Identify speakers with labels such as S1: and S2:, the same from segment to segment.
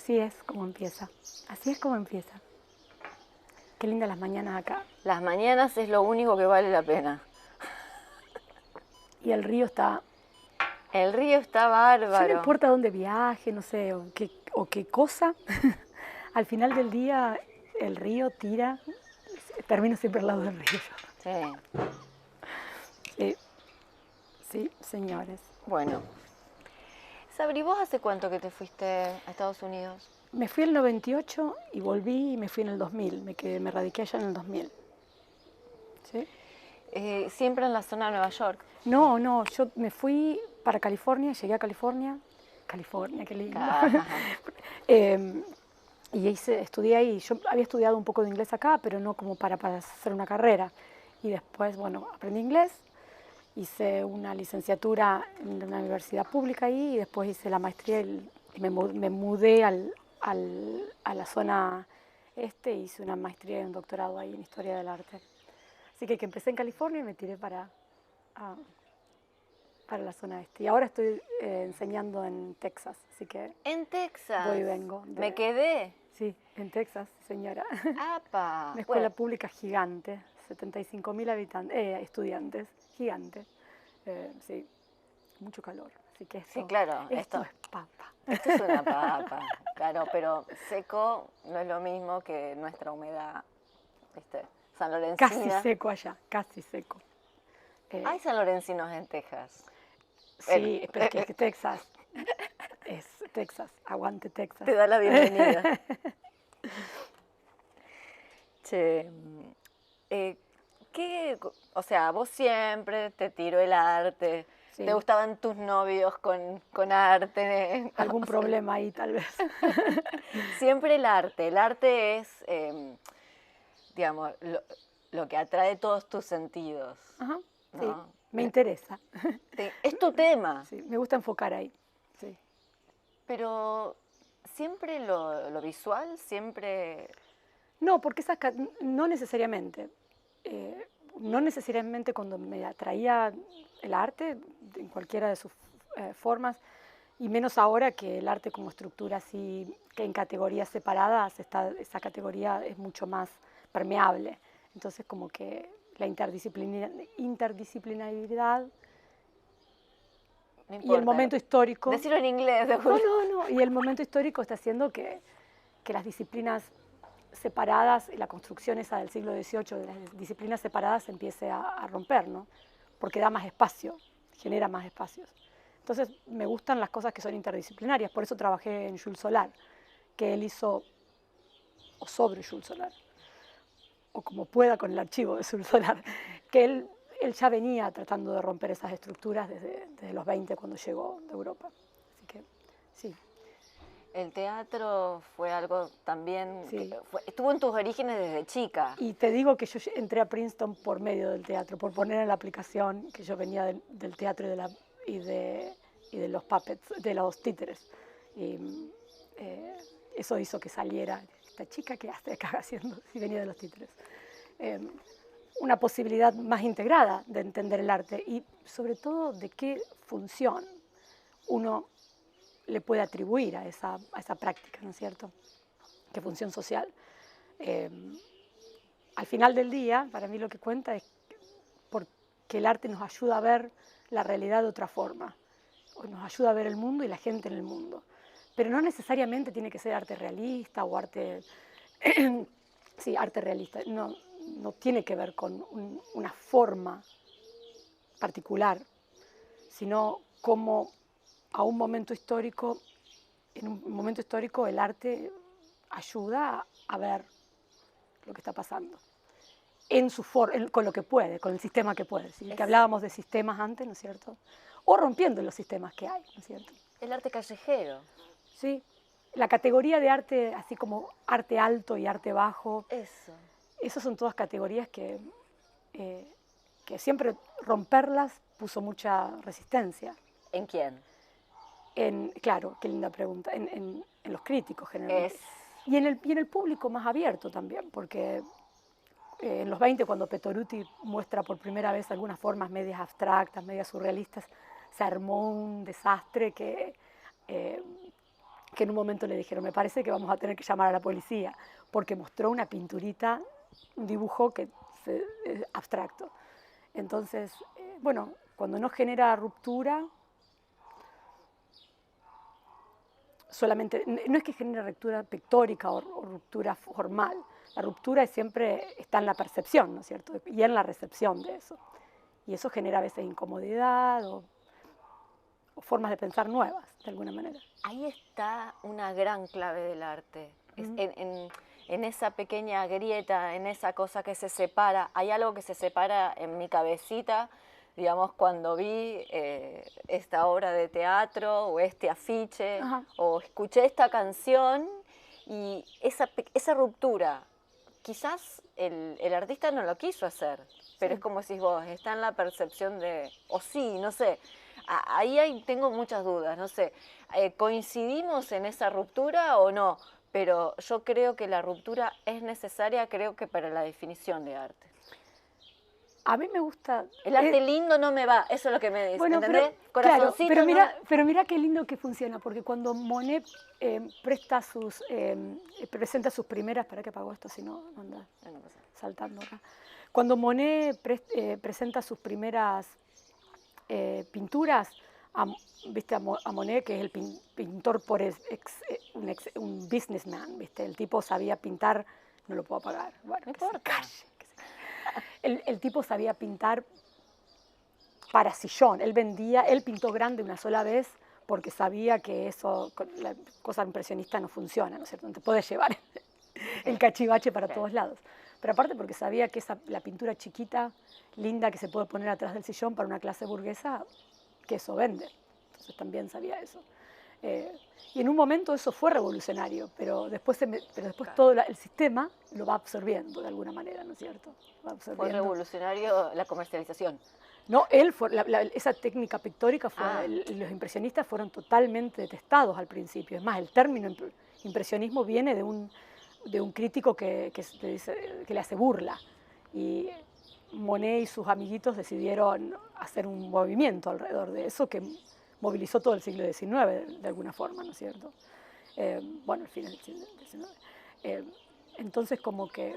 S1: Así es como empieza. Así es como empieza. Qué lindas las mañanas acá.
S2: Las mañanas es lo único que vale la pena.
S1: Y el río está...
S2: El río está
S1: Ya no
S2: bárbaro.
S1: importa dónde viaje, no sé, o qué cosa. Al final del día el río tira. Termino siempre al lado del río.
S2: Sí.
S1: Sí, sí, señores.
S2: Bueno. Sabri, ¿vos hace cuánto que te fuiste a Estados Unidos?
S1: Me fui en el 98 y volví y me fui en el 2000. Me radiqué allá en el 2000. ¿Sí?
S2: Siempre en la zona de Nueva York.
S1: No, yo me fui para California, llegué a California. California, qué lindo. Eh, y estudié ahí. Yo había estudiado un poco de inglés acá, pero no como para hacer una carrera. Y después, bueno, aprendí inglés, hice una licenciatura en una universidad pública ahí y después hice la maestría y me mudé a la zona este y hice una maestría y un doctorado ahí en Historia del Arte. Así que empecé en California y me tiré ah, para la zona este. Y ahora estoy enseñando en Texas, así que
S2: En Texas.
S1: voy y vengo.
S2: Me quedé.
S1: Sí, en Texas, señora.
S2: ¡Apa!
S1: Una escuela
S2: Bueno,
S1: pública gigante, 75.000 habitantes, estudiantes, gigante. Sí, mucho calor. Así que
S2: sí, claro,
S1: esto es papa.
S2: esto es una papa, claro, pero seco no es lo mismo que nuestra humedad, ¿viste?
S1: Casi
S2: Sanlorencina.
S1: seco allá, casi seco.
S2: Hay sanlorencinos en Texas. Bueno,
S1: Sí, pero es que Texas es Texas, aguante Texas.
S2: te da la bienvenida. Che, o sea, vos siempre te tiró el arte,
S1: Sí,
S2: te gustaban tus novios con arte.
S1: algún problema ahí tal vez.
S2: Siempre el arte es, digamos, lo que atrae todos tus sentidos,
S1: Ajá, sí,
S2: ¿no?
S1: me interesa.
S2: Es tu tema,
S1: Sí, me gusta enfocar ahí. Sí.
S2: pero siempre lo visual, siempre...
S1: No, porque no necesariamente. No necesariamente cuando me atraía el arte, en cualquiera de sus formas, y menos ahora que el arte como estructura así, que en categorías separadas, esa categoría es mucho más permeable. Entonces como que la interdisciplinaridad
S2: No
S1: y el
S2: importa,
S1: momento histórico...
S2: decirlo en inglés, de
S1: No,
S2: juro.
S1: no, no, y el momento histórico está haciendo que las disciplinas separadas, y la construcción esa del siglo XVIII de las disciplinas separadas se empiece a romper, ¿no? Porque da más espacio, genera más espacios. Entonces me gustan las cosas que son interdisciplinarias, por eso trabajé en Jules Solar, que él hizo, o sobre Jules Solar, o como pueda con el archivo de Jules Solar, que él ya venía tratando de romper esas estructuras desde los 20 cuando llegó de Europa. Así que sí.
S2: El teatro fue algo también,
S1: Sí.
S2: estuvo en tus orígenes desde chica.
S1: Y te digo que yo entré a Princeton por medio del teatro, por poner en la aplicación que yo venía del teatro y de los puppets, de los títeres. Y eso hizo que saliera esta chica que hace acá haciendo, si venía de los títeres. Una posibilidad más integrada de entender el arte y sobre todo de qué función uno le puede atribuir a esa práctica, ¿no es cierto? ¿Qué función social? Al final del día, para mí lo que cuenta es porque el arte nos ayuda a ver la realidad de otra forma, o nos ayuda a ver el mundo y la gente en el mundo. Pero no necesariamente tiene que ser arte realista o arte... sí, arte realista. No tiene que ver con una forma particular, sino como a un momento histórico, en un momento histórico el arte ayuda a ver lo que está pasando. Con lo que puede, con el sistema que puede. ¿Sí? Que hablábamos de sistemas antes, ¿no es cierto? O rompiendo los sistemas que hay, ¿no es cierto?
S2: El arte callejero.
S1: Sí. La categoría de arte, así como arte alto y arte bajo,
S2: Eso.
S1: esas son todas categorías que siempre romperlas puso mucha resistencia.
S2: ¿En quién?
S1: Claro, qué linda pregunta, en los críticos generalmente.
S2: Es...
S1: Y en el público más abierto también, porque en los 20, cuando Petoruti muestra por primera vez algunas formas medias abstractas, medias surrealistas, se armó un desastre que que en un momento le dijeron, me parece que vamos a tener que llamar a la policía, porque mostró una pinturita, un dibujo es abstracto. Entonces, bueno, cuando no genera ruptura, solamente, no es que genere ruptura pictórica o ruptura formal, la ruptura siempre está en la percepción, ¿no es cierto? Y en la recepción de eso. Y eso genera a veces incomodidad o formas de pensar nuevas, de alguna manera.
S2: Ahí está una gran clave del arte. En esa pequeña grieta, en esa cosa que se separa, hay algo que se separa en mi cabecita, digamos, cuando vi esta obra de teatro o este afiche,
S1: Ajá.
S2: o escuché esta canción, y esa ruptura, quizás el artista no lo quiso hacer, pero
S1: Sí.
S2: es como decís vos, está en la percepción de, o sí, no sé. Tengo muchas dudas, no sé, ¿coincidimos en esa ruptura o no? Pero yo creo que la ruptura es necesaria, creo que para la definición de arte.
S1: A mí me gusta...
S2: El arte lindo no me va, eso es lo que me dice,
S1: bueno,
S2: ¿entendés?
S1: Claro,
S2: Corazoncito
S1: pero mira qué lindo que funciona, porque cuando Monet presenta sus primeras... Espera que apago esto, si no, no anda saltando acá. Cuando Monet presenta sus primeras pinturas, ¿viste? A Monet, que es el pintor un businessman, ¿viste? El tipo sabía pintar, no lo puedo apagar, bueno,
S2: no
S1: que se
S2: importa.
S1: calle. El tipo sabía pintar para sillón, él pintó grande una sola vez porque sabía que eso, la cosa impresionista no funciona, ¿no es cierto? No te puedes llevar el cachivache para todos lados. Pero aparte porque sabía que la pintura chiquita, linda, que se puede poner atrás del sillón para una clase burguesa, que eso vende. Entonces también sabía eso. Y en un momento eso fue revolucionario, pero después todo el sistema lo va absorbiendo de alguna manera, ¿no es cierto?
S2: Fue revolucionario la comercialización.
S1: No, esa técnica pictórica los impresionistas fueron totalmente detestados al principio. Es más, el término impresionismo viene de un crítico que le hace burla. Y Monet y sus amiguitos decidieron hacer un movimiento alrededor de eso que movilizó todo el siglo XIX de alguna forma, ¿no es cierto? Bueno, el final del siglo XIX. Entonces, como que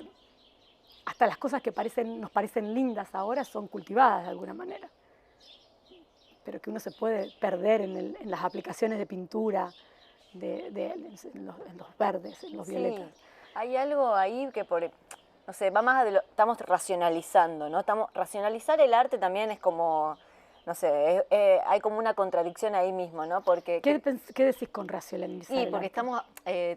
S1: hasta las cosas que nos parecen lindas ahora son cultivadas de alguna manera. Pero que uno se puede perder en las aplicaciones de pintura, en los verdes, en los violetas.
S2: Hay algo ahí que no sé, va más estamos racionalizando, ¿no? Racionalizar el arte también es como, no sé, hay como una contradicción ahí mismo, ¿no? Porque
S1: ¿Qué decís con racionalizar?
S2: Sí, porque estamos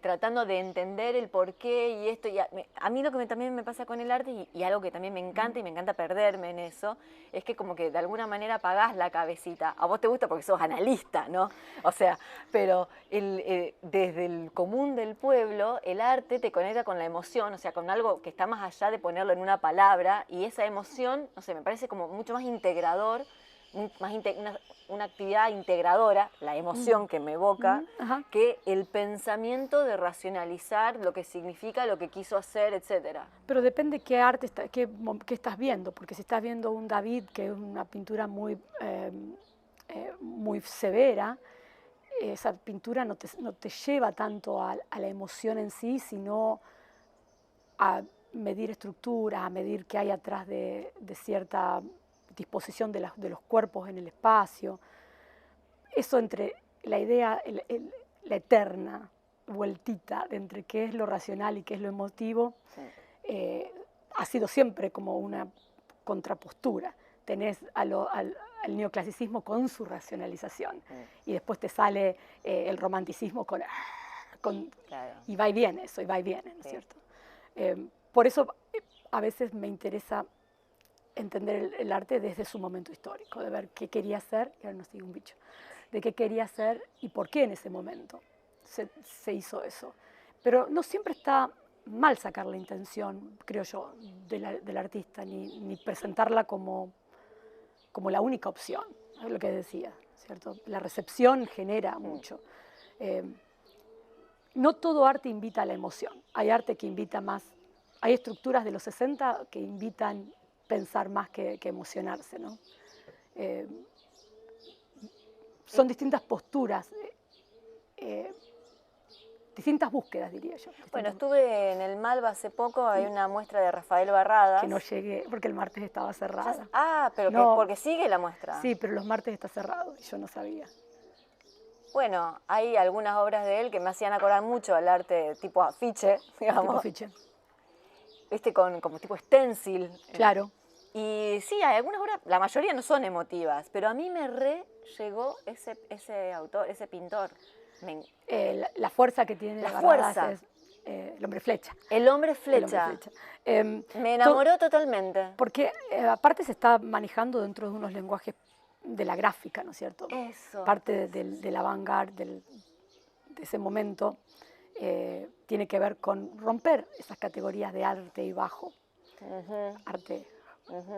S2: tratando de entender el porqué y esto. A mí lo que también me pasa con el arte y algo que también me encanta y me encanta perderme en eso, es que como que de alguna manera apagás la cabecita. A vos te gusta porque sos analista, ¿no? O sea, pero desde el común del pueblo, el arte te conecta con la emoción, o sea, con algo que está más allá de ponerlo en una palabra, y esa emoción, no sé, me parece como mucho más integrador, una actividad integradora, la emoción que me evoca, que el pensamiento de racionalizar lo que significa, lo que quiso hacer, etc.
S1: Pero depende qué arte, qué estás viendo, porque si estás viendo un David, que es una pintura muy severa, esa pintura no te lleva tanto a la emoción en sí, sino a medir estructuras, a medir qué hay atrás de cierta disposición de los cuerpos en el espacio. Eso entre la idea, la eterna vueltita de entre qué es lo racional y qué es lo emotivo, ha sido siempre como una contrapostura. Tenés al neoclasicismo con su racionalización y después te sale el romanticismo con claro. Y va y viene eso, y va y viene, ¿no es cierto? Por eso a veces me interesa entender el arte desde su momento histórico, de ver qué quería hacer, y ahora no sigue un bicho, de qué quería hacer y por qué en ese momento se hizo eso. Pero no siempre está mal sacar la intención, creo yo, del artista, ni presentarla como la única opción, es lo que decía, ¿cierto? La recepción genera mucho. No todo arte invita a la emoción, hay arte que invita más, hay estructuras de los 60 que invitan pensar más que emocionarse, ¿no? Son distintas posturas. distintas búsquedas, diría yo.
S2: Bueno,
S1: distintas
S2: estuve en el Malva hace poco, hay una muestra de Rafael Barradas.
S1: que no llegué, porque el martes estaba cerrada.
S2: Pero
S1: No.
S2: porque sigue la muestra.
S1: Sí, pero los martes está cerrado, y yo no sabía.
S2: Bueno, hay algunas obras de él que me hacían acordar mucho al arte tipo afiche, digamos.
S1: Tipo afiche.
S2: Viste, como tipo stencil.
S1: Claro.
S2: Y sí, hay algunas obras, la mayoría no son emotivas, pero a mí me llegó ese autor, ese pintor.
S1: La fuerza que tiene
S2: La
S1: Barradas
S2: fuerza.
S1: es el hombre flecha.
S2: El hombre flecha.
S1: El hombre flecha.
S2: Me enamoró totalmente.
S1: Porque aparte se está manejando dentro de unos lenguajes de la gráfica, ¿no es cierto?
S2: Eso.
S1: Parte del avant-garde, de ese momento, tiene que ver con romper esas categorías de arte y bajo. Arte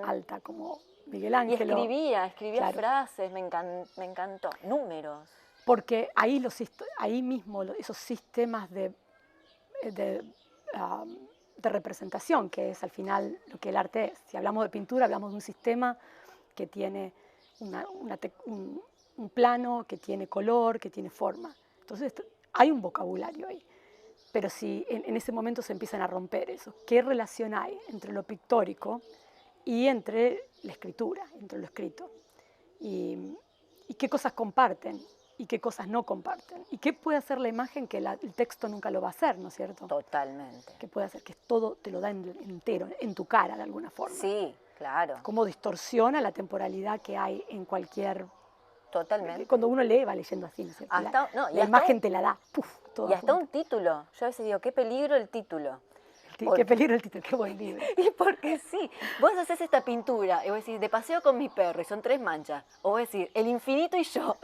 S1: alta como Miguel Ángel.
S2: Y escribía
S1: claro.
S2: frases, me encantó, números.
S1: Porque ahí mismo esos sistemas de representación, que es al final lo que el arte es. Si hablamos de pintura, hablamos de un sistema que tiene un plano, que tiene color, que tiene forma. Entonces hay un vocabulario ahí. Pero si en ese momento se empiezan a romper eso, ¿qué relación hay entre lo pictórico y entre la escritura, entre lo escrito? Y qué cosas comparten y qué cosas no comparten. Y qué puede hacer la imagen que el texto nunca lo va a hacer, ¿no es cierto?
S2: Totalmente.
S1: ¿Qué puede hacer? Que todo te lo da entero, en tu cara de alguna forma.
S2: Sí, claro.
S1: Cómo distorsiona la temporalidad que hay en cualquier...
S2: Totalmente.
S1: Cuando uno lee, va leyendo así, ¿no es cierto? La imagen te la da.
S2: Y hasta un título. Yo a veces digo, qué peligro el título.
S1: Qué peligro el título, qué buen libro.
S2: Y porque sí, vos haces esta pintura y vos decís, de paseo con mi perro, y son 3 manchas. O vos decís, el infinito y yo.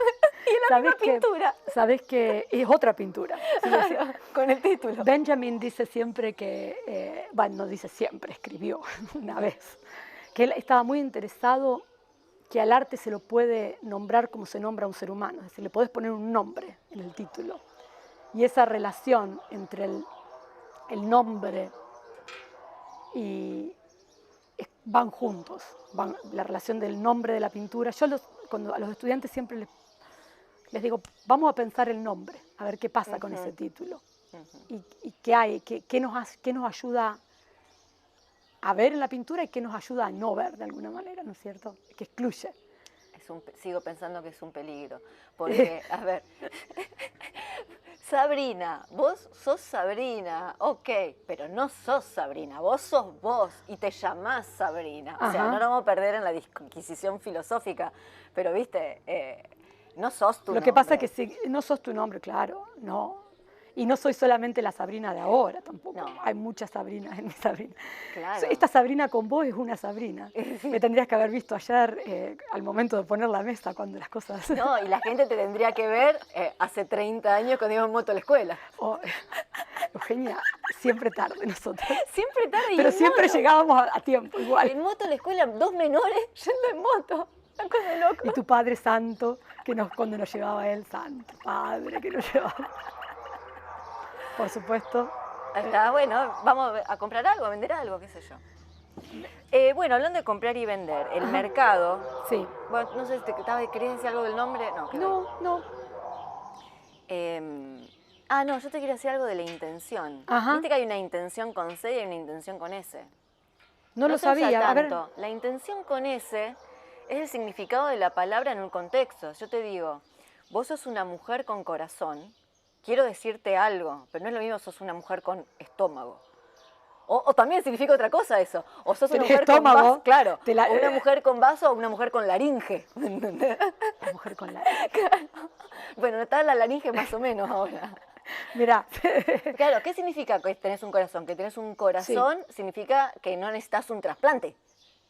S2: Y es la misma pintura.
S1: Sabés que es otra pintura.
S2: Claro, con el título.
S1: Benjamin dice siempre que, no dice siempre, escribió una vez, que él estaba muy interesado que al arte se lo puede nombrar como se nombra a un ser humano, es decir, le podés poner un nombre en el título. Y esa relación entre el nombre y van juntos, la relación del nombre de la pintura. Yo cuando a los estudiantes siempre les digo, vamos a pensar el nombre, a ver qué pasa con ese título. Y qué hay, qué nos ayuda a ver en la pintura y qué nos ayuda a no ver de alguna manera, ¿no es cierto? Que excluye.
S2: Sigo pensando que es un peligro, porque, a ver, Sabrina, vos sos Sabrina, ok, pero no sos Sabrina, vos sos vos y te llamás Sabrina. O sea, no nos vamos a perder en la disquisición filosófica, pero viste, no sos tu nombre.
S1: Lo que pasa es que si no sos tu nombre, claro, no. Y no soy solamente la Sabrina de ahora tampoco. No. Hay muchas Sabrinas en mi Sabrina.
S2: Claro.
S1: Esta Sabrina con vos es una Sabrina. Me tendrías que haber visto ayer al momento de poner la mesa cuando las cosas...
S2: No, y la gente te tendría que ver hace 30 años cuando íbamos en moto a la escuela.
S1: Eugenia, siempre tarde nosotros.
S2: Siempre tarde.
S1: Pero siempre llegábamos a tiempo, igual.
S2: En moto a la escuela, 2 menores yendo en moto. Una cosa de loco.
S1: Y tu Padre Santo, cuando nos llevaba él, Santo Padre, que nos llevaba... Por supuesto.
S2: Está bueno, vamos a comprar algo, a vender algo, qué sé yo. Bueno, hablando de comprar y vender, el mercado.
S1: Sí.
S2: Bueno, no sé, ¿querías decir algo del nombre?
S1: No.
S2: No, yo te quería decir algo de la intención.
S1: Ajá.
S2: Viste que hay una intención con C y hay una intención con S.
S1: No lo sabía.
S2: A ver. La intención con S es el significado de la palabra en un contexto. Yo te digo, vos sos una mujer con corazón. Quiero decirte algo, pero no es lo mismo sos una mujer con estómago. O también significa otra cosa eso. O sos una mujer con vaso, claro. O una mujer con vaso o una mujer con laringe. ¿Entendés?
S1: La mujer con laringe.
S2: Claro. Bueno, está la laringe más o menos ahora.
S1: Mirá.
S2: Claro, ¿qué significa que tenés un corazón? Que tenés un corazón significa que no necesitas un trasplante.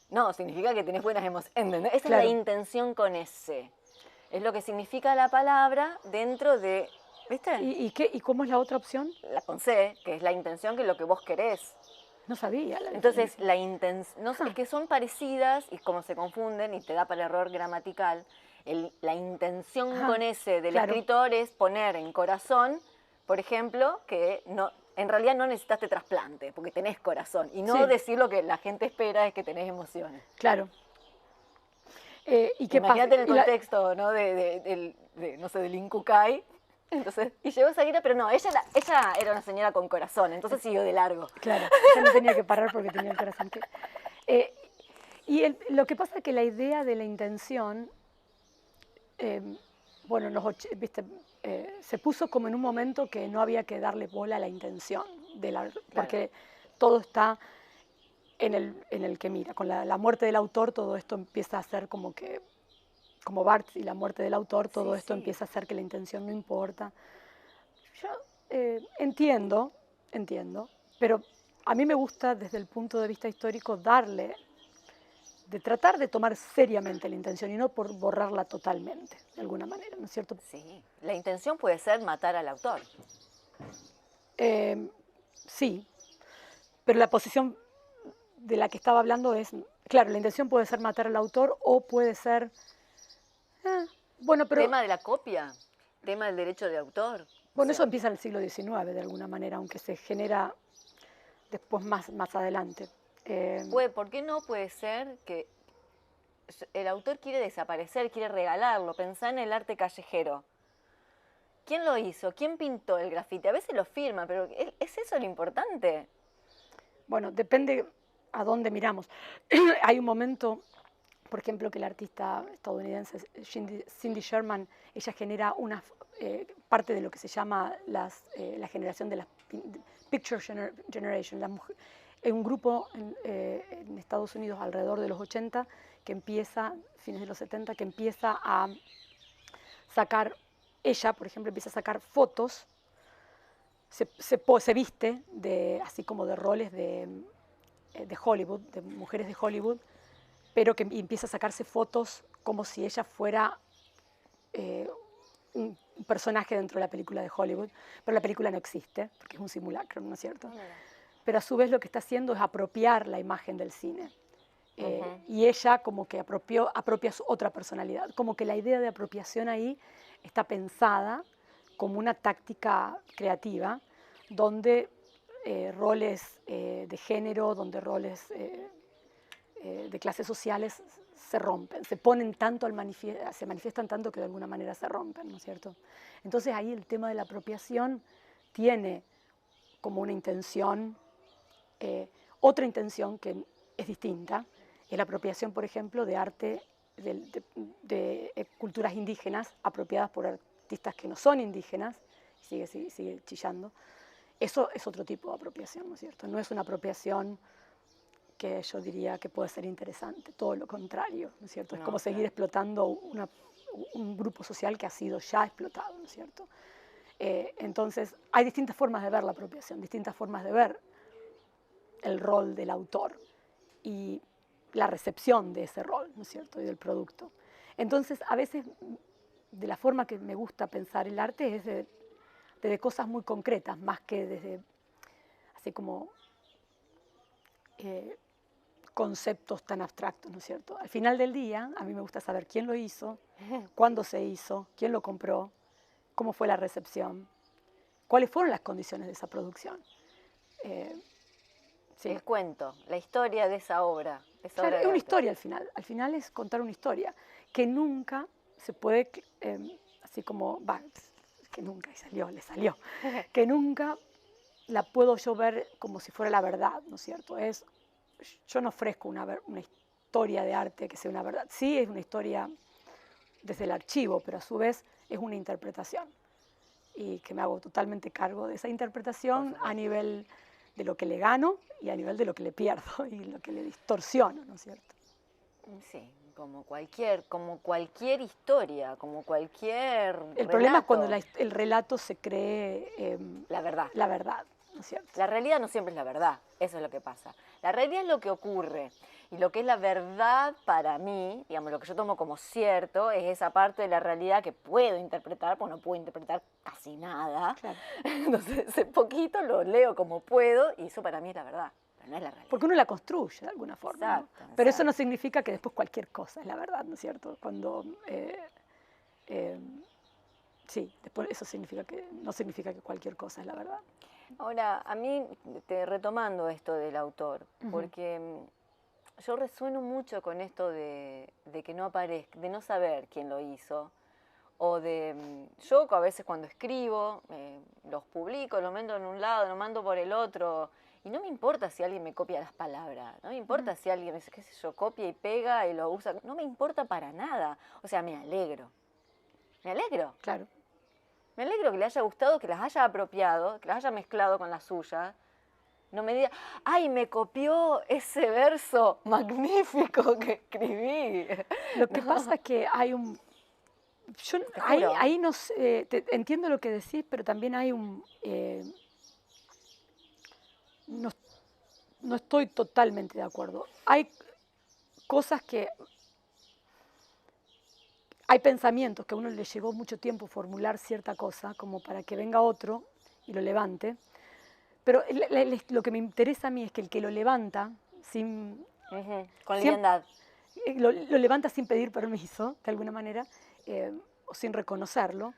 S2: No, significa que tenés buenas emociones. Esa es la intención con ese. Es lo que significa la palabra dentro de... ¿Viste?
S1: ¿Y cómo es la otra opción?
S2: La con C, que es la intención, que es lo que vos querés.
S1: No sabía.
S2: Entonces, la intención, es que son parecidas y como se confunden y te da para el error gramatical, la intención con ese del escritor es poner en corazón, por ejemplo, que no, en realidad no necesitaste trasplante, porque tenés corazón, y no decir lo que la gente espera es que tenés emociones.
S1: Claro. ¿Y qué
S2: Imagínate
S1: pasa?
S2: en el contexto, ¿no? No sé, del Incucay. Entonces, y llegó Zaguirre, pero no, ella era una señora con corazón, entonces siguió de largo.
S1: Claro, ella no tenía que parar porque tenía el corazón que... Eh, lo que pasa es que la idea de la intención, eh, bueno, viste, se puso como en un momento que no había que darle bola a la intención, porque todo está en el que mira. Con la muerte del autor todo esto empieza a ser como que, como Barthes y la muerte del autor, todo esto empieza a ser que la intención no importa. Yo entiendo, pero a mí me gusta desde el punto de vista histórico de tratar de tomar seriamente la intención y no por borrarla totalmente, de alguna manera, ¿no es cierto?
S2: Sí, la intención puede ser matar al autor.
S1: Sí, pero la posición de la que estaba hablando es, claro, la intención puede ser matar al autor o puede ser, bueno, pero...
S2: Tema de la copia, tema del derecho de autor.
S1: Bueno, eso empieza en el siglo XIX, de alguna manera, aunque se genera después más adelante.
S2: ¿Por qué no puede ser que el autor quiere desaparecer, quiere regalarlo? Pensá en el arte callejero. ¿Quién lo hizo? ¿Quién pintó el grafiti? A veces lo firma, pero ¿es eso lo importante?
S1: Bueno, depende a dónde miramos. Hay un momento, por ejemplo, que la artista estadounidense Cindy Sherman, ella genera una parte de lo que se llama la generación de las Picture Generation, un grupo en Estados Unidos alrededor de los 80, que empieza, fines de los 70, que empieza a sacar, ella, por ejemplo, empieza a sacar fotos, se viste así como de roles de Hollywood, de mujeres de Hollywood, pero que empieza a sacarse fotos como si ella fuera un personaje dentro de la película de Hollywood, pero la película no existe, porque es un simulacro, ¿no es cierto? Pero a su vez lo que está haciendo es apropiar la imagen del cine. Y ella como que apropia su otra personalidad, como que la idea de apropiación ahí está pensada como una táctica creativa, donde roles de género, donde roles de clases sociales se rompen, se ponen tanto se manifiestan tanto que de alguna manera se rompen, ¿no es cierto? Entonces ahí el tema de la apropiación tiene como una intención, otra intención que es distinta, es la apropiación, por ejemplo, de arte de culturas indígenas apropiadas por artistas que no son indígenas, sigue chillando. Eso es otro tipo de apropiación, ¿no es cierto? No es una apropiación que yo diría que puede ser interesante, todo lo contrario, ¿no es cierto? Es como seguir explotando un grupo social que ha sido ya explotado, ¿no es cierto? Entonces, hay distintas formas de ver la apropiación, distintas formas de ver el rol del autor y la recepción de ese rol, ¿no es cierto?, y del producto. Entonces, a veces, de la forma que me gusta pensar el arte es de cosas muy concretas, más que desde, así como, conceptos tan abstractos, ¿no es cierto? Al final del día, a mí me gusta saber quién lo hizo, cuándo se hizo, quién lo compró, cómo fue la recepción, cuáles fueron las condiciones de esa producción.
S2: Sí. El cuento, la historia de esa obra.
S1: Claro, es una historia al final es contar una historia que nunca se puede, así como, que nunca le salió, que nunca la puedo yo ver como si fuera la verdad, ¿no es cierto? Yo no ofrezco una historia de arte que sea una verdad. Sí, es una historia desde el archivo, pero a su vez es una interpretación. Y que me hago totalmente cargo de esa interpretación a nivel de lo que le gano y a nivel de lo que le pierdo y lo que le distorsiono, ¿no es cierto?
S2: Sí, como cualquier historia, como cualquier
S1: El problema es cuando el relato se cree
S2: la verdad.
S1: La verdad, ¿no es cierto?
S2: La realidad no siempre es la verdad, eso es lo que pasa. La realidad es lo que ocurre y lo que es la verdad para mí, digamos, lo que yo tomo como cierto, es esa parte de la realidad que puedo interpretar, pues no puedo interpretar casi nada.
S1: Claro.
S2: Entonces, ese poquito lo leo como puedo y eso para mí es la verdad. No es la realidad.
S1: Porque uno la construye de alguna forma.
S2: Exacto,
S1: ¿no? Pero eso no significa que después cualquier cosa es la verdad, ¿no es cierto? Cuando, sí, después eso no significa que cualquier cosa es la verdad.
S2: Ahora, a mí, retomando esto del autor, porque yo resueno mucho con esto de que no aparezca, de no saber quién lo hizo, O de, yo a veces cuando escribo, los publico, lo mando en un lado, lo mando por el otro, y no me importa si alguien me copia las palabras, no me importa si alguien, qué sé yo, copia y pega y lo usa, no me importa para nada. O sea, me alegro. Me alegro.
S1: Claro.
S2: Me alegro que le haya gustado, que las haya apropiado, que las haya mezclado con las suyas. No me diga, ay, me copió ese verso magnífico que escribí.
S1: Lo que
S2: No,
S1: pasa es que hay un... Yo
S2: te
S1: ahí,
S2: juro.
S1: ahí no sé, entiendo lo que decís, pero también hay un... no, no estoy totalmente de acuerdo. Hay cosas que... Hay pensamientos que a uno le llevó mucho tiempo formular cierta cosa, como para que venga otro y lo levante. Pero lo que me interesa a mí es que el que lo levanta sin...
S2: Con
S1: siempre,
S2: liviandad.
S1: lo levanta sin pedir permiso, de alguna manera, o sin reconocerlo.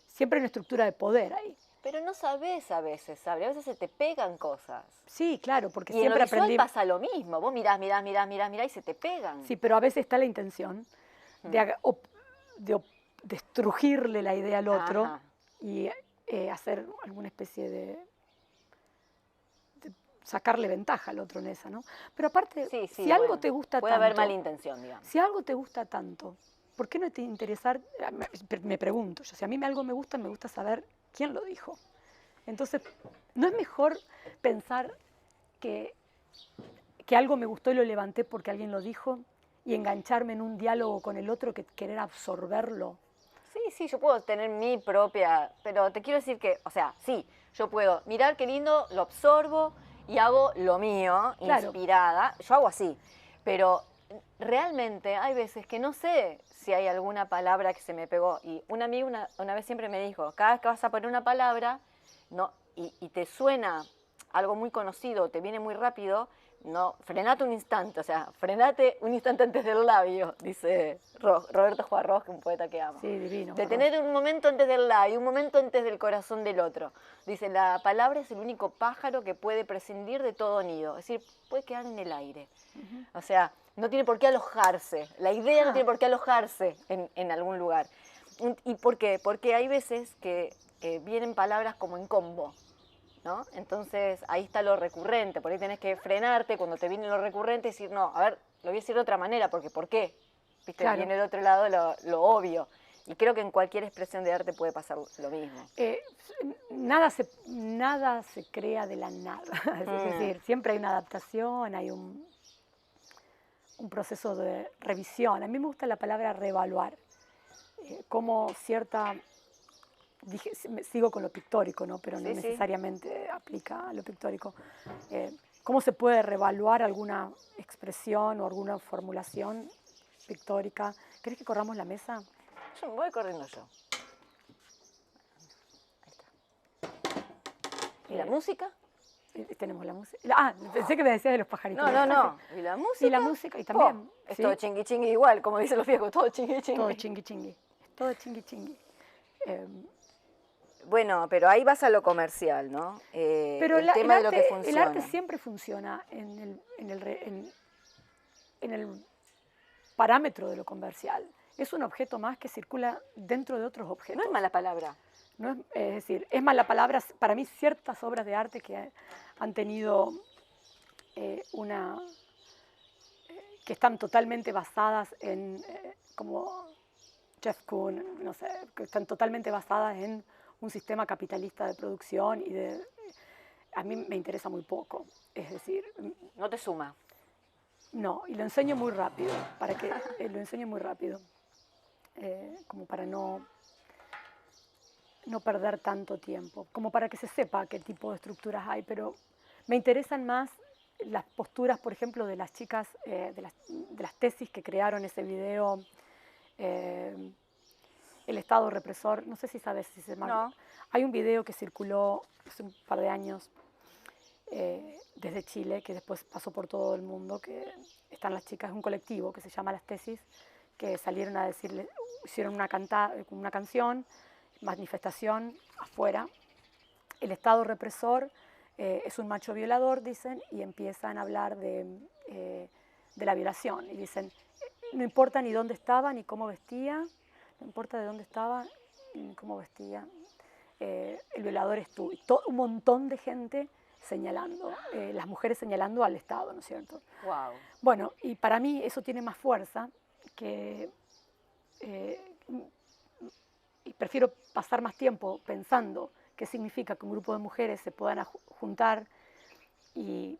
S1: Siempre hay una estructura de poder ahí.
S2: Pero no sabes a veces, ¿sabes? A veces se te pegan cosas.
S1: Sí, claro, porque
S2: Y en lo
S1: siempre
S2: visual
S1: aprendí...
S2: pasa lo mismo. Vos mirás y se te pegan.
S1: Sí, pero a veces está la intención de estrujirle la idea al otro
S2: Ajá.
S1: y hacer alguna especie de sacarle ventaja al otro en esa, ¿no? Pero aparte,
S2: Sí, sí,
S1: si algo
S2: bueno.
S1: te gusta
S2: Puede haber
S1: tanto,
S2: mala intención, digamos.
S1: si algo te gusta tanto, ¿por qué no te interesar? Me pregunto yo, si a mí algo me gusta saber quién lo dijo. Entonces, ¿no es mejor pensar que algo me gustó y lo levanté porque alguien lo dijo y engancharme en un diálogo con el otro que querer absorberlo?
S2: Sí, sí, yo puedo tener mi propia, pero te quiero decir que, o sea, sí, yo puedo mirar qué lindo, lo absorbo y hago lo mío,
S1: Claro,
S2: inspirada, yo hago así, pero realmente hay veces que no sé si hay alguna palabra que se me pegó y un amigo una vez siempre me dijo, cada vez que vas a poner una palabra no, y te suena algo muy conocido, te viene muy rápido, no, frenate un instante, o sea, frenate un instante antes del labio, dice Roberto Juarros, que es un poeta que amo.
S1: sí, divino.
S2: Detener un momento antes del labio, un momento antes del corazón del otro. Dice, la palabra es el único pájaro que puede prescindir de todo nido, es decir, puede quedar en el aire. O sea, no tiene por qué alojarse, la idea no tiene por qué alojarse en algún lugar. ¿Y por qué? Porque hay veces que vienen palabras como en combo, ¿no? Entonces ahí está lo recurrente, por ahí tenés que frenarte cuando te viene lo recurrente y decir, no, a ver, lo voy a decir de otra manera, porque ¿por qué? ¿Viste?
S1: Claro.
S2: Viene de otro lado lo obvio. Y creo que en cualquier expresión de arte puede pasar lo mismo.
S1: Nada se crea de la nada. Es decir, siempre hay una adaptación, hay un proceso de revisión. A mí me gusta la palabra reevaluar, como cierta... sigo con lo pictórico, ¿no? Pero no
S2: Sí, sí.
S1: necesariamente aplica a lo pictórico. ¿Cómo se puede reevaluar alguna expresión o alguna formulación pictórica? ¿Querés que corramos la mesa?
S2: Yo me voy corriendo yo. Ahí está. ¿Y la música?
S1: Tenemos la música. Pensé que me decías de los pajaritos.
S2: No. ¿Y la música?
S1: Y la música, y también.
S2: Es
S1: ¿sí?
S2: todo chingui chingui igual, como dicen los viejos, todo chingui chingui.
S1: Todo chingui chingui. Todo chingui chingui.
S2: Bueno, pero ahí vas a lo comercial, ¿no?
S1: Pero
S2: el tema de lo que funciona.
S1: el arte siempre funciona en el parámetro de lo comercial. Es un objeto más que circula dentro de otros objetos.
S2: No es mala palabra.
S1: No es decir, es mala palabra, para mí ciertas obras de arte que han tenido que están totalmente basadas en, como Jeff Koons, no sé, que están totalmente basadas en un sistema capitalista de producción a mí me interesa muy poco. Es decir,
S2: No te suma.
S1: no, y lo enseño muy rápido, lo enseño muy rápido, como para no perder tanto tiempo, como para que se sepa qué tipo de estructuras hay, pero me interesan más las posturas, por ejemplo, de las chicas, de las tesis que crearon ese video, el Estado represor, no sé si sabes si se llama.
S2: No.
S1: Hay un video que circuló hace un par de años desde Chile, que después pasó por todo el mundo, que están las chicas, un colectivo que se llama Las Tesis, que salieron a decirle, hicieron una canción, manifestación afuera. El Estado represor es un macho violador, dicen, y empiezan a hablar de la violación. Y dicen, no importa ni dónde estaba, ni cómo vestía, no importa de dónde estaba ni cómo vestía. El violador es tú. Y un montón de gente señalando, las mujeres señalando al Estado, ¿no es cierto?
S2: Wow.
S1: Bueno, y para mí eso tiene más fuerza que... y prefiero pasar más tiempo pensando qué significa que un grupo de mujeres se puedan juntar y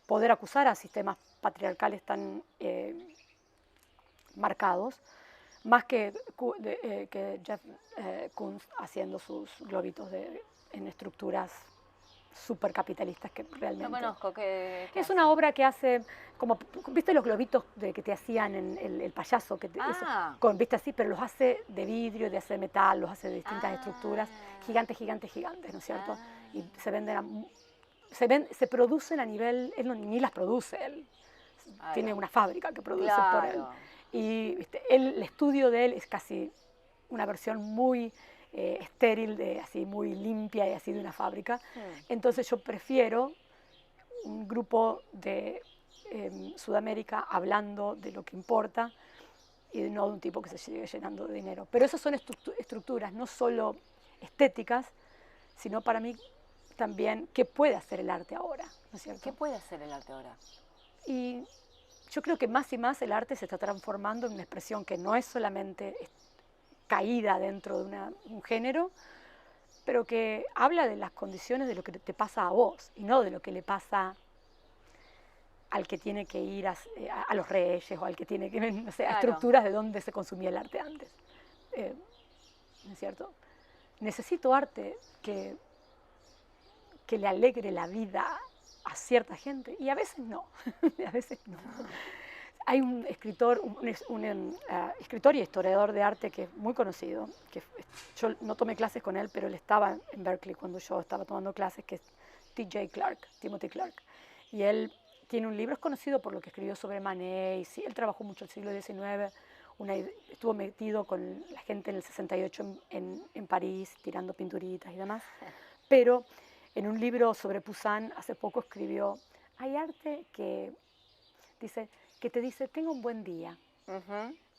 S1: poder acusar a sistemas patriarcales tan marcados, más que Jeff Koons haciendo sus globitos en estructuras supercapitalistas que realmente...
S2: No conozco, ¿qué
S1: Es
S2: hace?
S1: una obra que hace, como, ¿viste los globitos que te hacían en el payaso? ¿Viste así? Pero los hace de vidrio, de hace de metal, los hace de distintas estructuras, gigantes, gigantes, gigantes, ¿no es cierto? Y se venden, se producen a nivel, él ni las produce, él tiene una fábrica que produce por él. Y ¿viste? El estudio de él es casi una versión muy estéril, así muy limpia y así de una fábrica. Entonces yo prefiero un grupo de Sudamérica hablando de lo que importa y no de un tipo que se sigue llenando de dinero. Pero esas son estructuras no solo estéticas, sino para mí también qué puede hacer el arte ahora, ¿no es cierto?
S2: ¿Qué puede hacer el arte ahora?
S1: Y yo creo que más y más el arte se está transformando en una expresión que no es solamente caída dentro de un género, pero que habla de las condiciones de lo que te pasa a vos y no de lo que le pasa al que tiene que ir a los reyes o al que tiene que, no sé, a estructuras de donde se consumía el arte antes. ¿No es cierto? Necesito arte que le alegre la vida a cierta gente y a veces no, a veces no. Hay un escritor, escritor y historiador de arte que es muy conocido, que yo no tomé clases con él, pero él estaba en Berkeley cuando yo estaba tomando clases, que es Timothy Clark. Y él tiene un libro, es conocido por lo que escribió sobre Manet, y sí, él trabajó mucho el siglo XIX, estuvo metido con la gente en el 68 en París, tirando pinturitas y demás, pero en un libro sobre Poussin hace poco escribió, hay arte que te dice, tenga un buen día,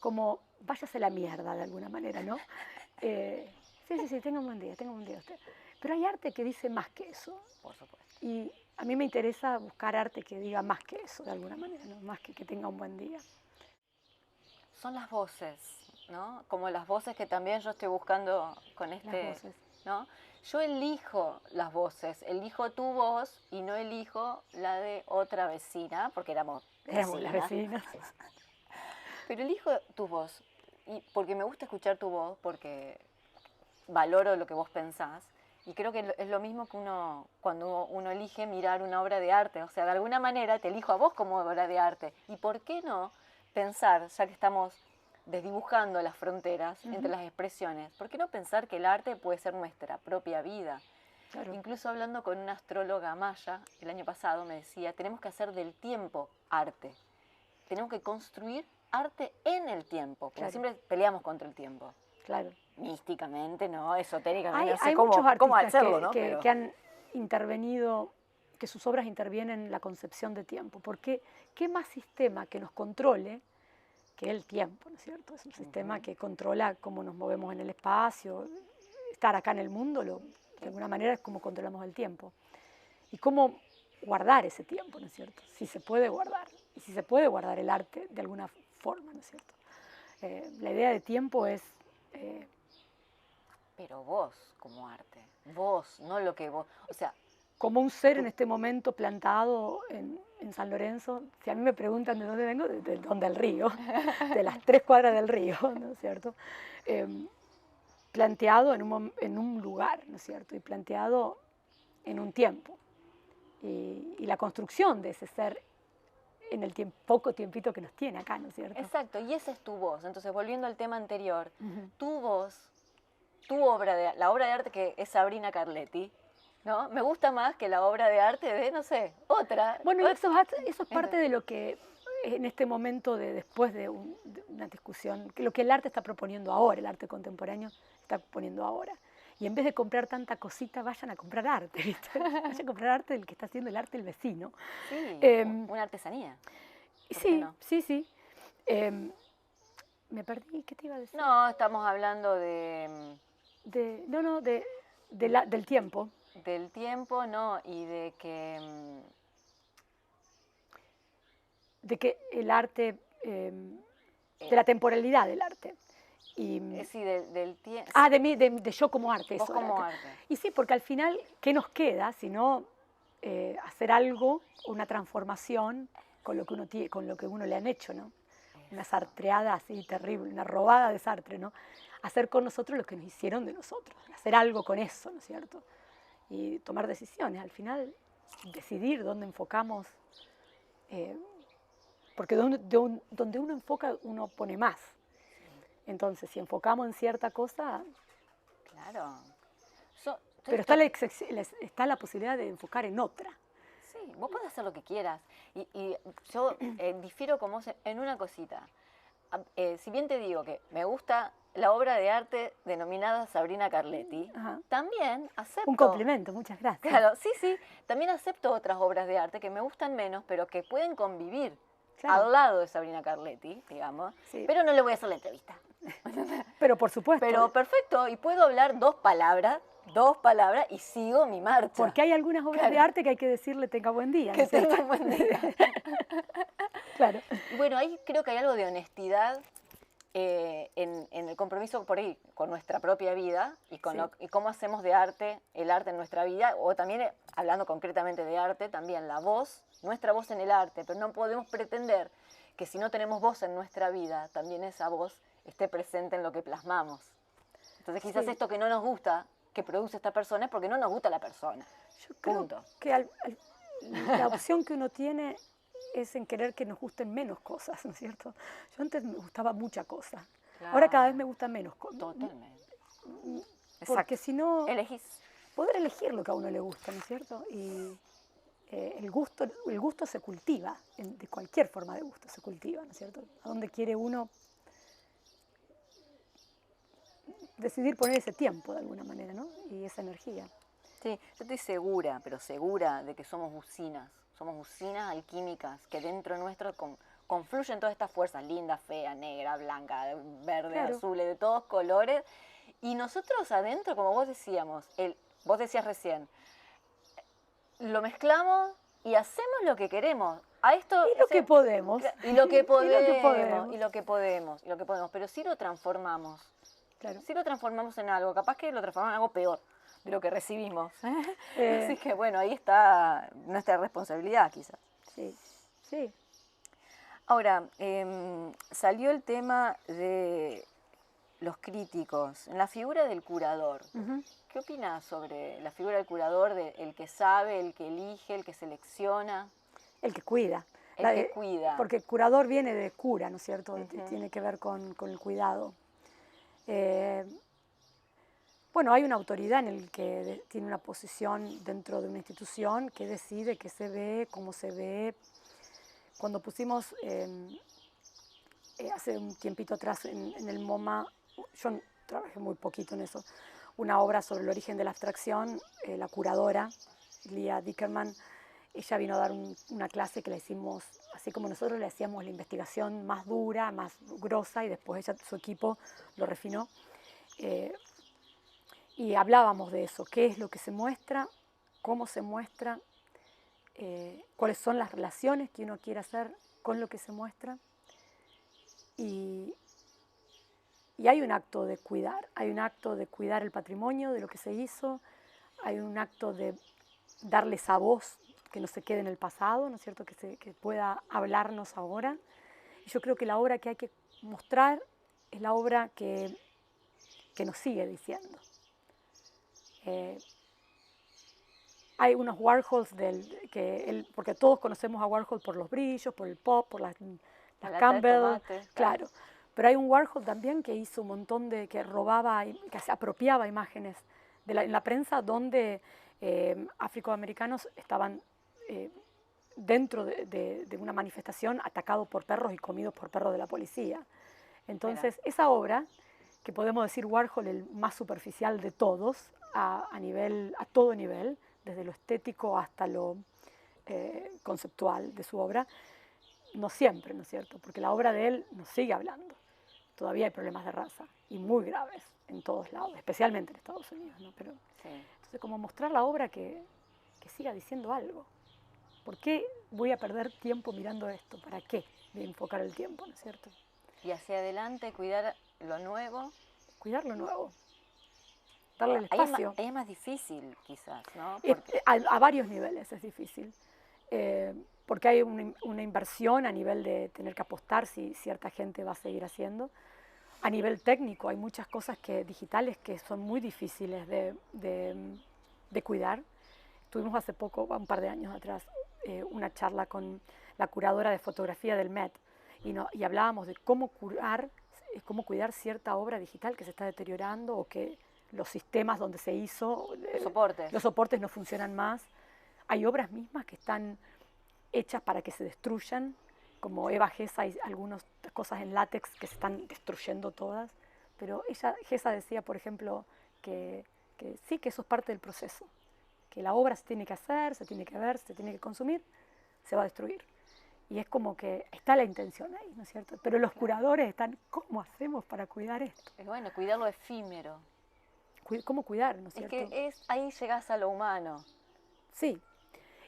S1: como váyase a la mierda de alguna manera, ¿no? Sí, tenga un buen día usted. Pero hay arte que dice más que eso.
S2: Por supuesto.
S1: Y a mí me interesa buscar arte que diga más que eso, de alguna manera, ¿no? Más que tenga un buen día.
S2: Son las voces, ¿no? Como las voces que también yo estoy buscando con
S1: Las voces.
S2: ¿no? Yo elijo las voces, elijo tu voz y no elijo la de otra vecina, porque éramos
S1: las vecinas.
S2: Pero elijo tu voz, porque me gusta escuchar tu voz, porque valoro lo que vos pensás. Y creo que es lo mismo que cuando uno elige mirar una obra de arte. O sea, de alguna manera te elijo a vos como obra de arte. ¿Y por qué no pensar, ya que estamos desdibujando las fronteras entre las expresiones, por qué no pensar que el arte puede ser nuestra propia vida? Claro. Incluso hablando con una astróloga maya el año pasado me decía, tenemos que hacer del tiempo arte. Tenemos que construir arte en el tiempo, porque siempre peleamos contra el tiempo.
S1: Claro.
S2: Místicamente, ¿no? Esotéricamente,
S1: hay
S2: muchos
S1: artistas
S2: hacerlo, ¿no?
S1: que han intervenido, que sus obras intervienen en la concepción de tiempo. Porque ¿qué más sistema que nos controle que el tiempo, ¿no es cierto? Es un sistema que controla cómo nos movemos en el espacio. Estar acá en el mundo, de alguna manera, es como controlamos el tiempo. Y cómo guardar ese tiempo, ¿no es cierto? Si se puede guardar. Y si se puede guardar el arte de alguna forma, ¿no es cierto? La idea de tiempo es...
S2: Pero vos, como arte, vos, no lo que vos... O sea...
S1: Como un ser en este momento plantado en San Lorenzo, si a mí me preguntan de dónde vengo, de donde el río, de las 3 cuadras del río, ¿no es cierto? Planteado en un lugar, ¿no es cierto? Y planteado en un tiempo. Y la construcción de ese ser en el poco tiempito que nos tiene acá, ¿no es cierto?
S2: Exacto, y esa es tu voz. Entonces, volviendo al tema anterior, tu voz, la obra de arte que es Sabrina Carletti, ¿no? Me gusta más que la obra de arte de, no sé, otra.
S1: Bueno, eso es parte de lo que en este momento después de una discusión, que lo que el arte está proponiendo ahora, el arte contemporáneo está proponiendo ahora. Y en vez de comprar tanta cosita, vayan a comprar arte, ¿viste? Vayan a comprar arte del que está haciendo el arte el vecino.
S2: Sí, una artesanía.
S1: Sí, no? Sí. Me perdí, ¿qué te iba a decir?
S2: No, estamos hablando de,
S1: No, no, del tiempo.
S2: del tiempo, ¿no? Y de que...
S1: De que el arte, de la temporalidad del arte. Y,
S2: sí, del tiempo...
S1: ah, de mí, de yo como arte.
S2: Vos
S1: eso
S2: como
S1: era.
S2: arte.
S1: Y sí, porque al final, ¿qué nos queda sino hacer algo, una transformación con lo que uno tiene, con lo que uno le han hecho, ¿no? Una sartreada así terrible, una robada de Sartre, ¿no? Hacer con nosotros lo que nos hicieron de nosotros, hacer algo con eso, ¿no es cierto? Y tomar decisiones, al final decidir dónde enfocamos, eh, porque donde uno enfoca, uno pone más. Entonces, si enfocamos en cierta cosa,
S2: Claro.
S1: pero está la posibilidad de enfocar en otra.
S2: Sí, vos podés hacer lo que quieras. Y yo difiero con vos en una cosita. Si bien te digo que me gusta la obra de arte denominada Sabrina Carletti,
S1: Ajá.
S2: también acepto...
S1: Un complemento, muchas gracias.
S2: Claro, sí, sí. También acepto otras obras de arte que me gustan menos, pero que pueden convivir
S1: Claro.
S2: al lado de Sabrina Carletti, digamos.
S1: Sí.
S2: Pero no le voy a hacer la entrevista.
S1: Pero por supuesto.
S2: Pero perfecto, y puedo hablar dos palabras y sigo mi marcha.
S1: Porque hay algunas obras de arte que hay que decirle tenga buen día.
S2: Que
S1: ¿no?
S2: tenga un buen día.
S1: Claro.
S2: Bueno, ahí creo que hay algo de honestidad en el compromiso por ahí con nuestra propia vida y con
S1: Sí.
S2: y cómo hacemos de arte, el arte en nuestra vida, o también, hablando concretamente de arte, también la voz, nuestra voz en el arte, pero no podemos pretender que si no tenemos voz en nuestra vida, también esa voz esté presente en lo que plasmamos. Entonces quizás
S1: Sí.
S2: esto que no nos gusta, que produce esta persona, es porque no nos gusta la persona.
S1: Yo creo
S2: Punto.
S1: que la opción que uno tiene es en querer que nos gusten menos cosas, ¿no es cierto? Yo antes me gustaba mucha cosa.
S2: Claro.
S1: Ahora cada vez me gustan menos cosas.
S2: Totalmente.
S1: Porque si no,
S2: elegís.
S1: poder elegir lo que a uno le gusta, ¿no es cierto? Y el gusto se cultiva, de cualquier forma de gusto se cultiva, ¿no es cierto? A dónde quiere uno decidir poner ese tiempo de alguna manera, ¿no? Y esa energía.
S2: Sí, yo estoy segura, pero segura de que somos usinas alquímicas que dentro nuestro confluyen todas estas fuerzas, linda, fea, negra, blanca, verde,
S1: Claro.
S2: azul, de todos colores, y nosotros adentro, como vos decías recién, lo mezclamos y hacemos lo que queremos. A esto,
S1: Y lo que podemos.
S2: Y lo que podemos,
S1: Y
S2: y lo que podemos, pero si lo transformamos.
S1: Claro.
S2: Si lo transformamos en algo, capaz que lo transformamos en algo peor de lo que recibimos. Así que bueno, ahí está nuestra responsabilidad quizás.
S1: Sí, sí.
S2: Ahora, salió el tema de los críticos, en la figura del curador.
S1: Uh-huh.
S2: ¿Qué opinas sobre la figura del curador, el que sabe, el que elige, el que selecciona?
S1: El que cuida.
S2: El que cuida.
S1: Porque curador viene de cura, ¿no es cierto?
S2: Uh-huh.
S1: Tiene que ver con el cuidado. Bueno, hay una autoridad en el que tiene una posición dentro de una institución que decide qué se ve, cómo se ve. Cuando pusimos hace un tiempito atrás en el MoMA, yo trabajé muy poquito en eso, una obra sobre el origen de la abstracción, la curadora, Lia Dickerman, ella vino a dar una clase que la hicimos, así como nosotros le hacíamos la investigación más dura, más grosa, y después ella, su equipo, lo refinó. Y hablábamos de eso, qué es lo que se muestra, cómo se muestra, cuáles son las relaciones que uno quiere hacer con lo que se muestra. Y hay un acto de cuidar, el patrimonio de lo que se hizo, hay un acto de darle esa voz que no se quede en el pasado, ¿no es cierto?, que pueda hablarnos ahora. Y yo creo que la obra que hay que mostrar es la obra que nos sigue diciendo. Hay unos Warhols porque todos conocemos a Warhol por los brillos, por el pop, por las Campbell, claro. Pero hay un Warhol también que hizo un montón que robaba, que se apropiaba imágenes en la prensa donde afroamericanos estaban dentro de una manifestación atacados por perros y comidos por perros de la policía. Entonces, esa obra, que podemos decir Warhol el más superficial de todos, a todo nivel, desde lo estético hasta lo conceptual de su obra, no siempre, ¿no es cierto? Porque la obra de él nos sigue hablando. todavía hay problemas de raza, y muy graves en todos lados, especialmente en Estados Unidos, ¿no? Pero,
S2: Sí.
S1: entonces, como mostrar la obra que siga diciendo algo. ¿Por qué voy a perder tiempo mirando esto? ¿Para qué voy a enfocar el tiempo, no es cierto?
S2: Y hacia adelante, cuidar lo nuevo.
S1: Cuidar lo nuevo, darle el
S2: Ahí
S1: espacio.
S2: es más difícil, quizás, ¿no?
S1: A varios niveles es difícil, porque hay una inversión a nivel de tener que apostar si cierta gente va a seguir haciendo. A nivel técnico hay muchas cosas digitales que son muy difíciles de cuidar. Tuvimos hace poco, un par de años atrás, una charla con la curadora de fotografía del Met y hablábamos de cómo cuidar cierta obra digital que se está deteriorando o que los sistemas donde se hizo, los soportes no funcionan más. Hay obras mismas que están hechas para que se destruyan, como Eva Gesa, hay algunas cosas en látex que se están destruyendo todas, pero Gesa decía, por ejemplo, que sí, que eso es parte del proceso, que la obra se tiene que hacer, se tiene que ver, se tiene que consumir, se va a destruir. Y es como que está la intención ahí, ¿no es cierto? Pero los curadores están, ¿cómo hacemos para cuidar esto?
S2: Es bueno, cuidar lo efímero.
S1: ¿Cómo cuidar, no es cierto?
S2: Es que ahí llegas a lo humano.
S1: Sí,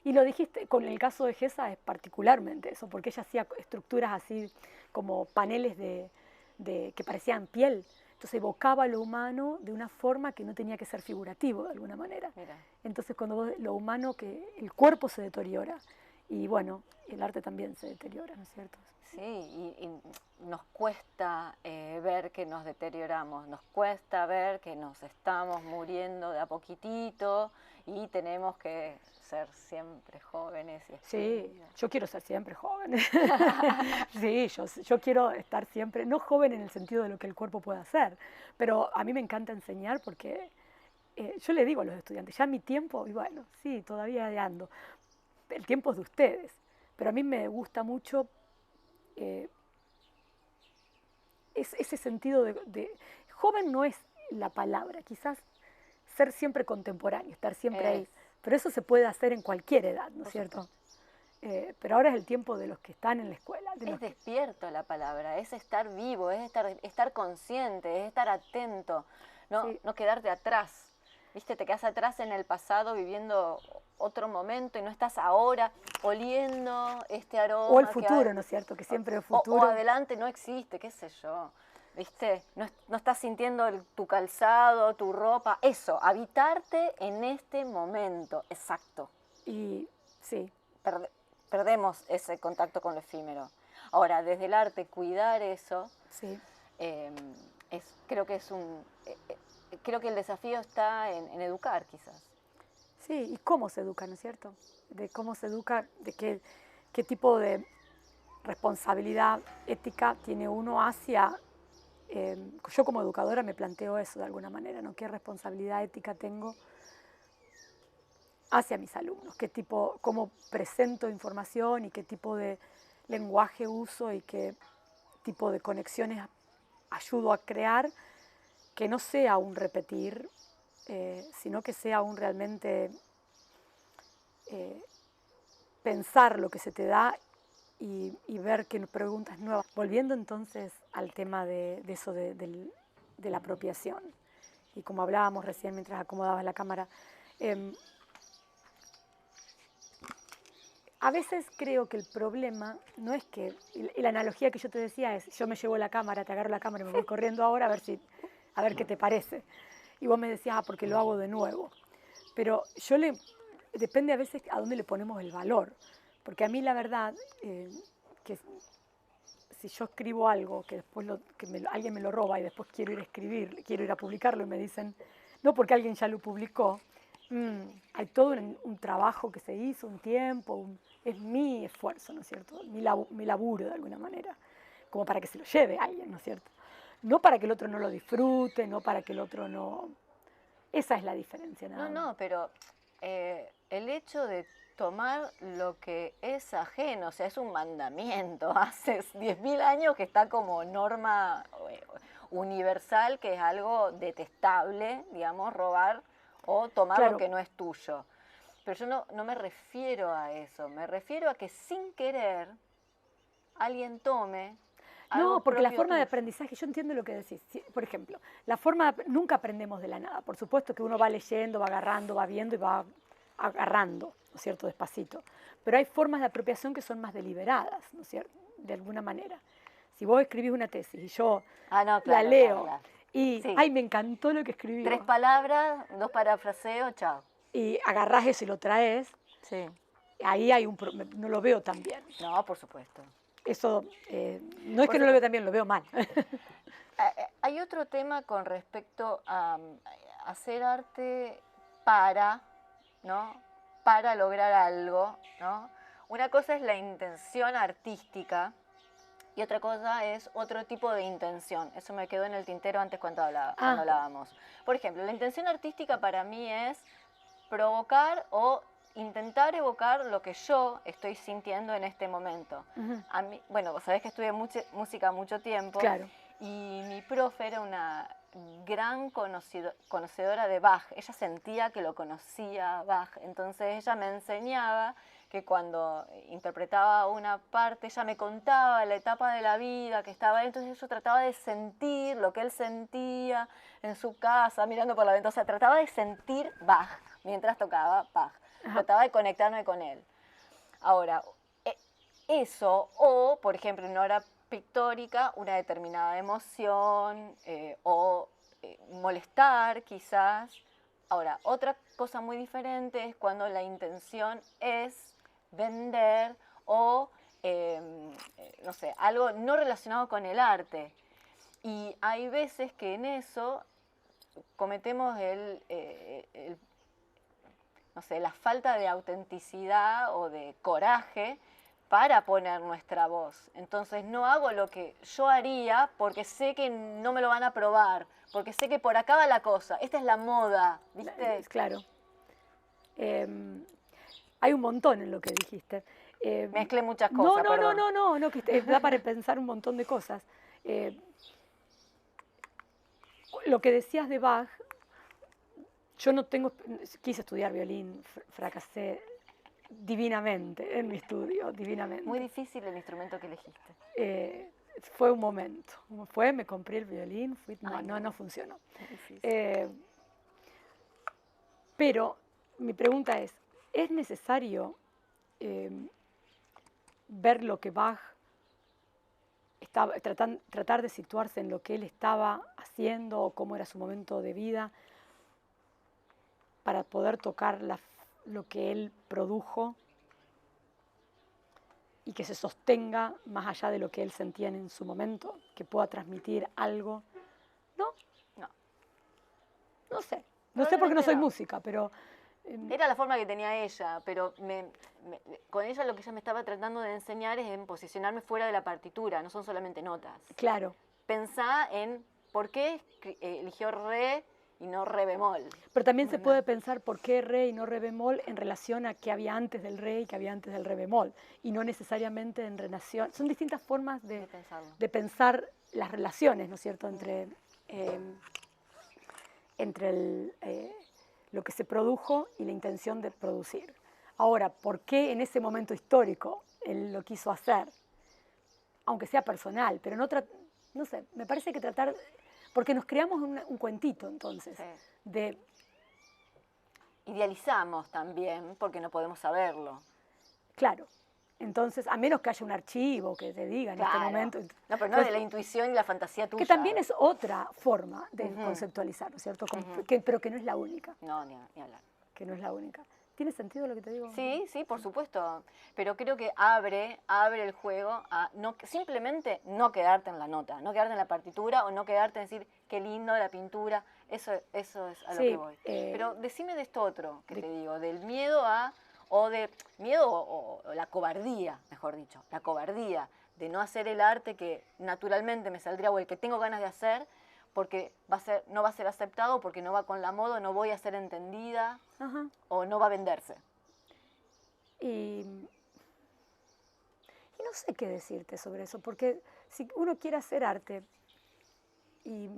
S1: y lo dijiste, con el caso de Gesa es particularmente eso, porque ella hacía estructuras así como paneles que parecían piel, entonces evocaba lo humano de una forma que no tenía que ser figurativo de alguna manera.
S2: Mira.
S1: Entonces lo humano, que el cuerpo se deteriora, y bueno, el arte también se deteriora, ¿no es cierto?
S2: Sí, y nos cuesta ver que nos deterioramos, nos cuesta ver que nos estamos muriendo de a poquitito y tenemos que ser siempre jóvenes.
S1: Sí, yo quiero ser siempre joven. Sí, yo quiero estar siempre, no joven en el sentido de lo que el cuerpo puede hacer, pero a mí me encanta enseñar porque yo le digo a los estudiantes, ya mi tiempo, y bueno, sí, todavía ando, el tiempo es de ustedes, pero a mí me gusta mucho ese sentido joven no es la palabra, quizás ser siempre contemporáneo, estar siempre ahí, pero eso se puede hacer en cualquier edad, ¿no es cierto? Pero ahora es el tiempo de los que están en la escuela.
S2: Es despierto la palabra, es estar vivo, es estar consciente, es estar atento, no quedarte atrás. ¿Viste? Te quedas atrás en el pasado viviendo otro momento y no estás ahora oliendo este aroma.
S1: O el futuro, ¿no es cierto? Que siempre el futuro.
S2: O adelante no existe, qué sé yo. ¿Viste? No estás sintiendo tu calzado, tu ropa. Eso, habitarte en este momento, exacto.
S1: Y sí.
S2: Perdemos ese contacto con lo efímero. Ahora, desde el arte, cuidar eso,
S1: sí.
S2: Creo que el desafío está en educar, quizás.
S1: Sí, y cómo se educa, ¿no es cierto? De cómo se educa, de qué tipo de responsabilidad ética tiene uno hacia... yo como educadora me planteo eso de alguna manera, ¿no? ¿Qué responsabilidad ética tengo hacia mis alumnos? ¿Cómo presento información y qué tipo de lenguaje uso y qué tipo de conexiones ayudo a crear? Que no sea un repetir, sino que sea un realmente pensar lo que se te da y ver qué preguntas nuevas. Volviendo entonces al tema de eso de la apropiación, y como hablábamos recién mientras acomodabas la cámara, a veces creo que el problema no es que, y la analogía que yo te decía es, yo me llevo la cámara, te agarro la cámara y me voy corriendo ahora a ver qué te parece. Y vos me decías, porque lo hago de nuevo. Pero depende a veces a dónde le ponemos el valor. Porque a mí la verdad, que si yo escribo algo que después alguien me lo roba y después quiero ir a publicarlo y me dicen, no porque alguien ya lo publicó, hay todo un trabajo que se hizo, un tiempo, es mi esfuerzo, ¿no es cierto? Mi laburo de alguna manera, como para que se lo lleve alguien, ¿no es cierto? No para que el otro no lo disfrute, no para que el otro no... Esa es la diferencia, nada más.
S2: No, pero el hecho de tomar lo que es ajeno, o sea, es un mandamiento, hace 10.000 años que está como norma universal, que es algo detestable, digamos, robar o tomar lo que no es tuyo. Pero yo no me refiero a eso, me refiero a que sin querer alguien tome algo
S1: No, porque la
S2: propio
S1: forma de
S2: tuyo.
S1: aprendizaje, yo entiendo lo que decís. Por ejemplo, nunca aprendemos de la nada. Por supuesto que uno va leyendo, va agarrando, va viendo y va agarrando, ¿no es cierto?, despacito. Pero hay formas de apropiación que son más deliberadas, ¿no es cierto?, de alguna manera. Si vos escribís una tesis y yo
S2: Ah, no,
S1: la
S2: claro,
S1: leo
S2: claro.
S1: y,
S2: Sí,
S1: ay, me encantó lo que
S2: 3
S1: escribió,
S2: palabras, 2 parafraseos, chao.
S1: y agarrás eso y lo traes,
S2: Sí.
S1: ahí no lo veo tan bien.
S2: No, por supuesto.
S1: Eso, no es
S2: Por
S1: que no lo veo
S2: supuesto.
S1: tan bien, lo veo mal.
S2: Hay otro tema con respecto a hacer arte para, ¿no? Para lograr algo, ¿no? Una cosa es la intención artística y otra cosa es otro tipo de intención. Eso me quedó en el tintero antes cuando
S1: Ah,
S2: hablábamos. Por ejemplo, la intención artística para mí es provocar o intentar evocar lo que yo estoy sintiendo en este momento.
S1: ujú,
S2: A mí, bueno, vos sabés que estudié música mucho tiempo
S1: claro.
S2: y mi profe era una gran conocedora de Bach. Ella sentía que lo conocía Bach, entonces ella me enseñaba que cuando interpretaba una parte, ella me contaba la etapa de la vida que estaba ahí, entonces yo trataba de sentir lo que él sentía en su casa, mirando por la ventana, o sea, trataba de sentir Bach mientras tocaba Bach,
S1: Ajá.
S2: trataba de conectarme con él. Ahora, eso, o por ejemplo, en una obra pictórica, una determinada emoción o molestar quizás. Ahora, otra cosa muy diferente es cuando la intención es vender o, no sé, algo no relacionado con el arte. Y hay veces que en eso cometemos no sé, la falta de autenticidad o de coraje para poner nuestra voz. Entonces no hago lo que yo haría porque sé que no me lo van a aprobar, porque sé que por acá va la cosa. Esta es la moda, ¿viste?
S1: Claro. Em, Hay un montón en lo que dijiste.
S2: Mezclé muchas
S1: No,
S2: cosas,
S1: no, no,
S2: perdón.
S1: no, no, no, que da para pensar un montón de cosas. Eh, lo que decías de Bach, yo no tengo, quise estudiar violín, fracasé divinamente en mi estudio,
S2: Muy
S1: divinamente.
S2: difícil el instrumento que elegiste.
S1: Fue un momento, me compré el violín,
S2: Ay, no,
S1: no funcionó.
S2: muy difícil.
S1: Eh, pero mi pregunta ¿es necesario eh, ver lo que Bach tratar de situarse en lo que él estaba haciendo o cómo era su momento de vida para poder tocar lo que él produjo y que se sostenga más allá de lo que él sentía en su momento, que pueda transmitir algo? No,
S2: No,
S1: no sé. No sé porque no
S2: probablemente
S1: soy
S2: no.
S1: música, pero
S2: Era la forma que tenía ella, pero con ella lo que ella me estaba tratando de enseñar es en posicionarme fuera de la partitura, no son solamente notas.
S1: claro.
S2: Pensá en por qué eligió re y no re bemol.
S1: Pero también se
S2: ¿Entendés?
S1: puede pensar por qué re y no re bemol en relación a qué había antes del re y qué había antes del re bemol, y no necesariamente en relación. Son distintas formas
S2: De pensarlo.
S1: de pensar las relaciones, ¿no es cierto?, eh, entre lo que se produjo y la intención de producir. Ahora, ¿por qué en ese momento histórico él lo quiso hacer? Aunque sea personal, pero no sé, me parece que tratar, porque nos creamos un cuentito entonces,
S2: Sí.
S1: de,
S2: Idealizamos también porque no podemos saberlo.
S1: claro, entonces, a menos que haya un archivo que te diga en este
S2: Claro.
S1: momento.
S2: No, pero no de
S1: Entonces,
S2: la intuición y la fantasía tuya.
S1: que también es otra forma de
S2: Ujú.
S1: conceptualizar, ¿no es cierto?
S2: Ujú.
S1: Pero que no es la única,
S2: No, ni hablar.
S1: que no es la única. ¿Tiene sentido lo que te digo?
S2: Sí, sí, por supuesto. Pero creo que abre el juego a simplemente no quedarte en la nota, no quedarte en la partitura o no quedarte en decir qué lindo la pintura. Eso es a lo que
S1: Sí,
S2: voy. Pero decime de esto otro que
S1: de-
S2: te digo, del miedo o la cobardía, mejor dicho, la cobardía de no hacer el arte que naturalmente me saldría o el que tengo ganas de hacer porque no va a ser aceptado, porque no va con la moda, no voy a ser entendida
S1: ajá.
S2: o no va a venderse.
S1: Y no sé qué decirte sobre eso, porque si uno quiere hacer arte y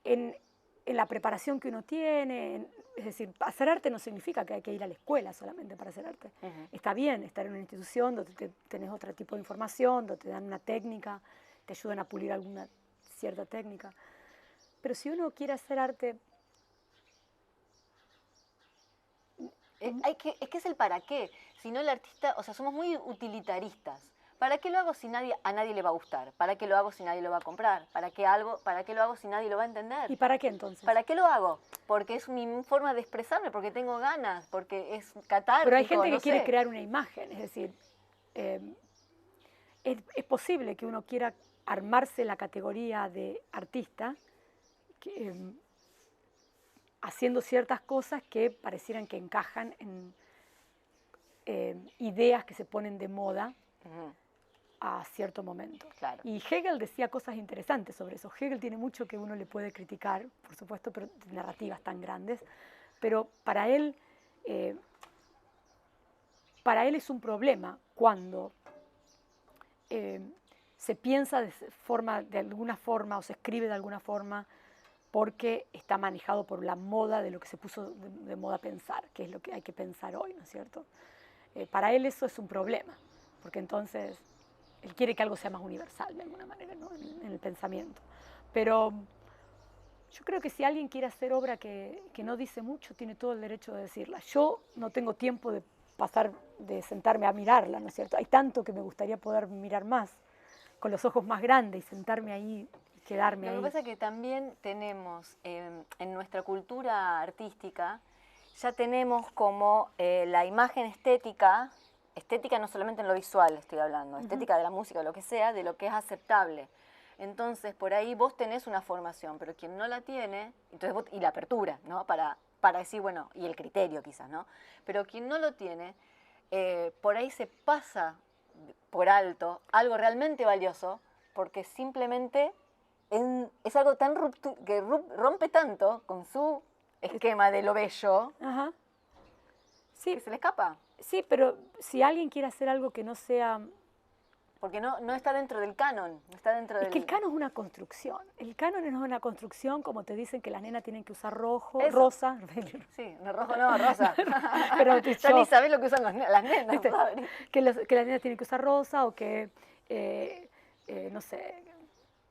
S1: en la preparación que uno tiene, Es decir, hacer arte no significa que hay que ir a la escuela solamente para hacer arte. Está bien estar en una institución donde tenés otro tipo de información, donde te dan una técnica, te ayudan a pulir alguna cierta técnica. Pero si uno quiere hacer arte...
S2: Es que es el para qué. Si no el artista, o sea, somos muy utilitaristas. ¿Para qué lo hago si a nadie le va a gustar? ¿Para qué lo hago si nadie lo va a comprar? ¿Para qué lo hago si nadie lo va a entender?
S1: ¿Y para qué entonces?
S2: ¿Para qué lo hago? Porque es mi forma de expresarme, porque tengo ganas, porque es catártico.
S1: Pero hay gente que
S2: no
S1: quiere
S2: sé.
S1: crear una imagen, es decir, es posible que uno quiera armarse la categoría de artista haciendo ciertas cosas que parecieran que encajan en ideas que se ponen de moda a cierto momento.
S2: Claro.
S1: Y Hegel decía cosas interesantes sobre eso. Hegel tiene mucho que uno le puede criticar, por supuesto, pero narrativas tan grandes, pero para él es un problema cuando se piensa de alguna forma o se escribe de alguna forma porque está manejado por la moda de lo que se puso de moda pensar, que es lo que hay que pensar hoy, ¿no es cierto? Para él eso es un problema, porque entonces él quiere que algo sea más universal de alguna manera, ¿no? en el pensamiento. Pero yo creo que si alguien quiere hacer obra que no dice mucho, tiene todo el derecho de decirla. Yo no tengo tiempo de sentarme a mirarla, ¿no es cierto? Hay tanto que me gustaría poder mirar más, con los ojos más grandes y sentarme ahí y quedarme ahí.
S2: Lo que pasa es que también tenemos en nuestra cultura artística, ya tenemos como la imagen estética no solamente en lo visual estoy hablando, estética de la música, lo que sea, de lo que es aceptable. Entonces, por ahí vos tenés una formación, pero quien no la tiene, entonces y la apertura, ¿no? Para decir, bueno, y el criterio quizás, ¿no? Pero quien no lo tiene, por ahí se pasa por alto algo realmente valioso, porque simplemente es algo tan que rompe tanto con su esquema de lo bello,
S1: Ajá. Sí,
S2: que se le escapa.
S1: sí, pero si alguien quiere hacer algo que no sea...
S2: Porque no está dentro del canon, no está dentro del...
S1: Es que el canon es una construcción. El canon es una construcción, como te dicen que las nenas tienen que usar rojo,
S2: Eso.
S1: rosa.
S2: Sí, no rojo, no, rosa.
S1: Pero
S2: ya ni sabés lo que usan las nenas.
S1: ¿Viste? Que las nenas tienen que usar rosa o que, no sé,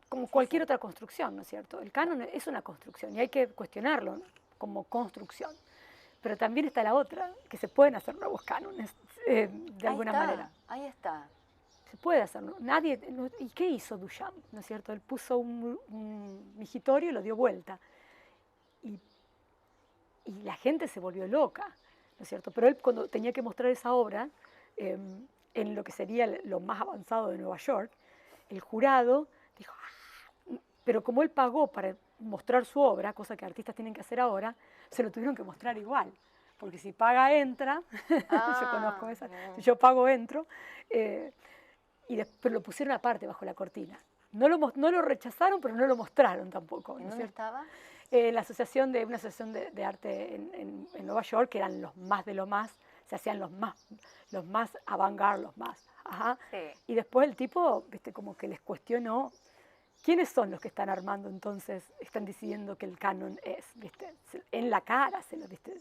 S1: como cualquier otra construcción, ¿no es cierto? El canon es una construcción y hay que cuestionarlo, ¿no? Como construcción. Pero también está la otra, que se pueden hacer nuevos cánones de alguna manera.
S2: Ahí está.
S1: Se puede hacer, ¿no? ¿Y qué hizo Duchamp? ¿No es cierto? Él puso un migitorio y lo dio vuelta. Y la gente se volvió loca, ¿no es cierto? Pero él cuando tenía que mostrar esa obra, en lo que sería lo más avanzado de Nueva York, el jurado dijo, pero como él pagó para mostrar su obra, cosa que artistas tienen que hacer ahora, se lo tuvieron que mostrar igual. Porque si paga, entra, yo conozco esa, si yo pago, entro, pero lo pusieron aparte, bajo la cortina. No lo rechazaron, pero no lo mostraron tampoco.
S2: ¿En
S1: ¿no
S2: dónde estaba?
S1: Una asociación de arte en Nueva York, que eran los más de lo más, se hacían los más avant-garde, los más. Ajá.
S2: Sí.
S1: Y después el tipo, viste, como que les cuestionó, ¿quiénes son los que están armando entonces, están decidiendo que el canon es, viste? En la cara se lo, viste.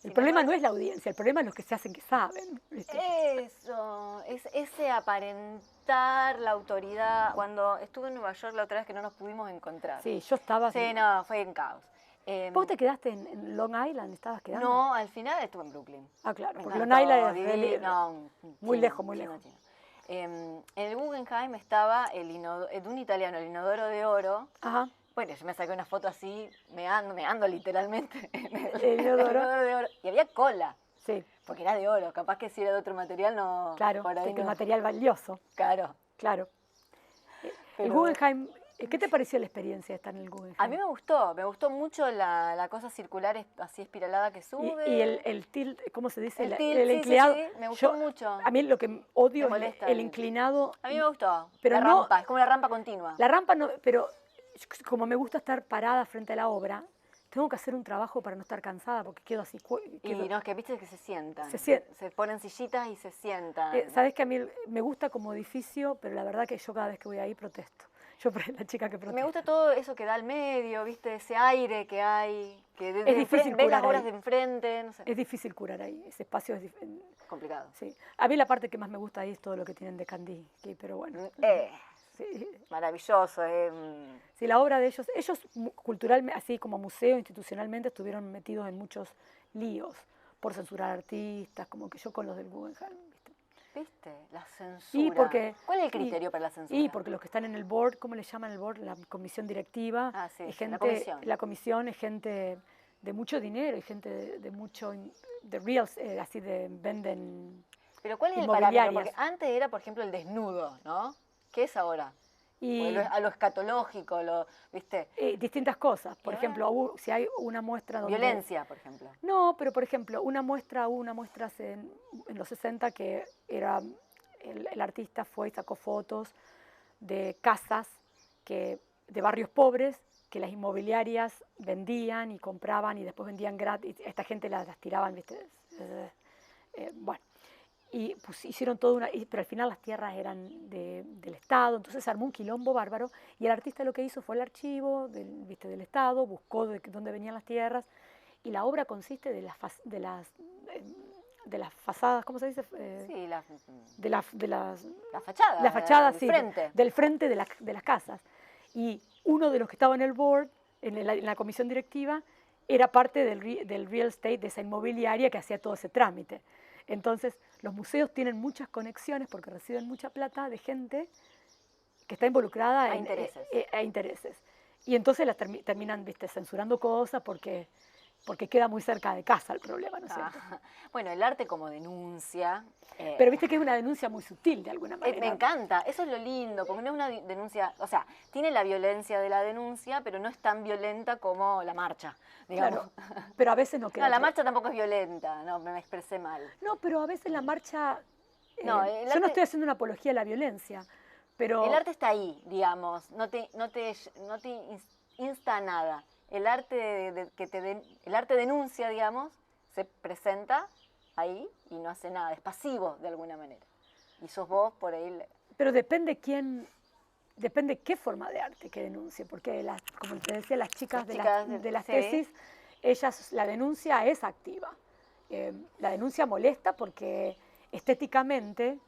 S1: El problema no es la audiencia, el problema es los que se hacen que saben, ¿viste?
S2: Eso, es ese aparentar la autoridad. Cuando estuve en Nueva York la otra vez que no nos pudimos encontrar.
S1: Sí, yo estaba...
S2: Sí, no, fue en caos.
S1: ¿Vos te quedaste en Long Island? ¿Estabas quedando?
S2: No, al final estuve en Brooklyn.
S1: Ah, claro,
S2: Me
S1: porque
S2: encantó,
S1: Long Island es
S2: divino,
S1: muy lejos, muy lejos.
S2: En el Guggenheim estaba de un italiano, el inodoro de oro.
S1: Ajá.
S2: Bueno, yo me saqué una foto así, meando literalmente en
S1: el inodoro
S2: de oro. Y había cola.
S1: Sí.
S2: Porque era de oro. Capaz que si era de otro material no...
S1: Claro,
S2: por ahí
S1: que
S2: no.
S1: material valioso.
S2: Claro.
S1: Claro.
S2: Pero,
S1: el Guggenheim, ¿qué te pareció la experiencia de estar en el Guggenheim?
S2: A mí me gustó mucho la cosa circular así espiralada que sube.
S1: Y el tilt, ¿cómo se dice?
S2: El
S1: inclinado.
S2: Sí, me gustó mucho.
S1: A mí lo que odio es el inclinado.
S2: A mí me gustó.
S1: Pero
S2: la rampa, es como una rampa continua.
S1: La rampa no, pero como me gusta estar parada frente a la obra, tengo que hacer un trabajo para no estar cansada porque quedo así.
S2: Y no, es que viste que se sientan.
S1: Se
S2: ponen sillitas y se sientan.
S1: Sabes que a mí me gusta como edificio, pero la verdad que yo cada vez que voy ahí protesto. Yo la chica que protesta.
S2: Me gusta todo eso que da al medio, viste, ese aire que hay, que
S1: Es difícil
S2: ves las
S1: curar
S2: obras
S1: ahí.
S2: de enfrente, no sé.
S1: Es difícil curar ahí, ese espacio es
S2: Complicado.
S1: sí. A mí la parte que más me gusta ahí es todo lo que tienen de Kandinsky, pero bueno. Sí.
S2: Maravilloso.
S1: Sí, la obra de ellos culturalmente, así como museo, institucionalmente, estuvieron metidos en muchos líos por censurar artistas, como que yo con los del Guggenheim, ¿viste?
S2: ¿Viste? La censura.
S1: Y porque,
S2: ¿Cuál es el criterio para la censura?
S1: Y porque los que están en el board, ¿cómo le llaman el board? La comisión directiva.
S2: Ah, sí,
S1: Es
S2: sí, la
S1: gente,
S2: comisión.
S1: la comisión es gente de mucho dinero y gente de mucho, de real, así de venden
S2: Pero ¿cuál es el parámetro? Porque
S1: inmobiliarias.
S2: antes era, por ejemplo, el desnudo, ¿no? ¿Qué es ahora?
S1: Y
S2: A lo escatológico, ¿viste?
S1: distintas cosas. Por
S2: Y ahora,
S1: ejemplo, si hay una muestra donde...
S2: violencia, por ejemplo.
S1: No, pero por ejemplo, hubo una muestra en los 60 que era, el artista fue y sacó fotos de casas de barrios pobres que las inmobiliarias vendían y compraban y después vendían gratis. Esta gente las tiraban, ¿viste? Bueno, y pues hicieron todo pero al final las tierras eran del Estado, entonces se armó un quilombo bárbaro y el artista lo que hizo fue el archivo ¿viste? Del Estado, buscó de dónde venían las tierras y la obra consiste de las fachadas, ¿cómo se dice?
S2: Sí,
S1: La
S2: fachada,
S1: sí, del frente de las casas. Y uno de los que estaba en el board, en la comisión directiva, era parte del real estate, de esa inmobiliaria que hacía todo ese trámite. Entonces, los museos tienen muchas conexiones porque reciben mucha plata de gente que está involucrada
S2: a intereses.
S1: A intereses. Y entonces terminan, ¿viste? Censurando cosas porque queda muy cerca de casa el problema, ¿no es cierto?
S2: Bueno, el arte como denuncia.
S1: Pero viste que es una denuncia muy sutil de alguna manera.
S2: Me encanta, eso es lo lindo, porque no es una denuncia, o sea, tiene la violencia de la denuncia, pero no es tan violenta como la marcha, digamos.
S1: Claro, pero a veces no queda.
S2: No, la marcha tampoco es violenta, no, me expresé mal.
S1: No, pero a veces la marcha...
S2: No,
S1: yo no estoy haciendo una apología a la violencia, pero...
S2: El arte está ahí, digamos, no te insta a nada. El arte, el arte denuncia, digamos, se presenta ahí y no hace nada, es pasivo de alguna manera. Y sos vos por ahí.
S1: Pero depende qué forma de arte que denuncie, porque como te decía, las chicas de las tesis, ellas, la denuncia es activa. La denuncia molesta porque estéticamente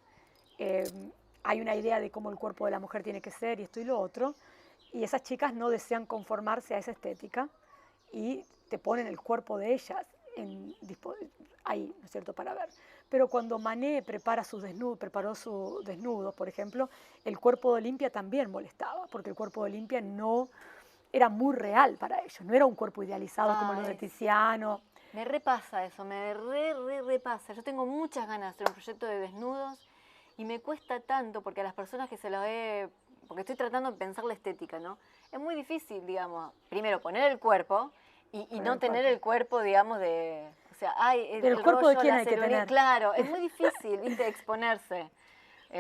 S1: hay una idea de cómo el cuerpo de la mujer tiene que ser y esto y lo otro, y esas chicas no desean conformarse a esa estética y te ponen el cuerpo de ellas ahí, ¿no es cierto?, para ver. Pero cuando Manet preparó sus desnudos, por ejemplo, el cuerpo de Olimpia también molestaba, porque el cuerpo de Olimpia no era muy real para ellos, no era un cuerpo idealizado como los de Tiziano.
S2: Me repasa eso, me repasa. Yo tengo muchas ganas de hacer un proyecto de desnudos y me cuesta tanto porque a las personas que se los porque estoy tratando de pensar la estética, ¿no? Es muy difícil, digamos, primero poner el cuerpo y no tener el cuerpo, digamos, o sea,
S1: el cuerpo rollo, de quién hay que tener.
S2: Claro, es muy difícil, ¿viste? Exponerse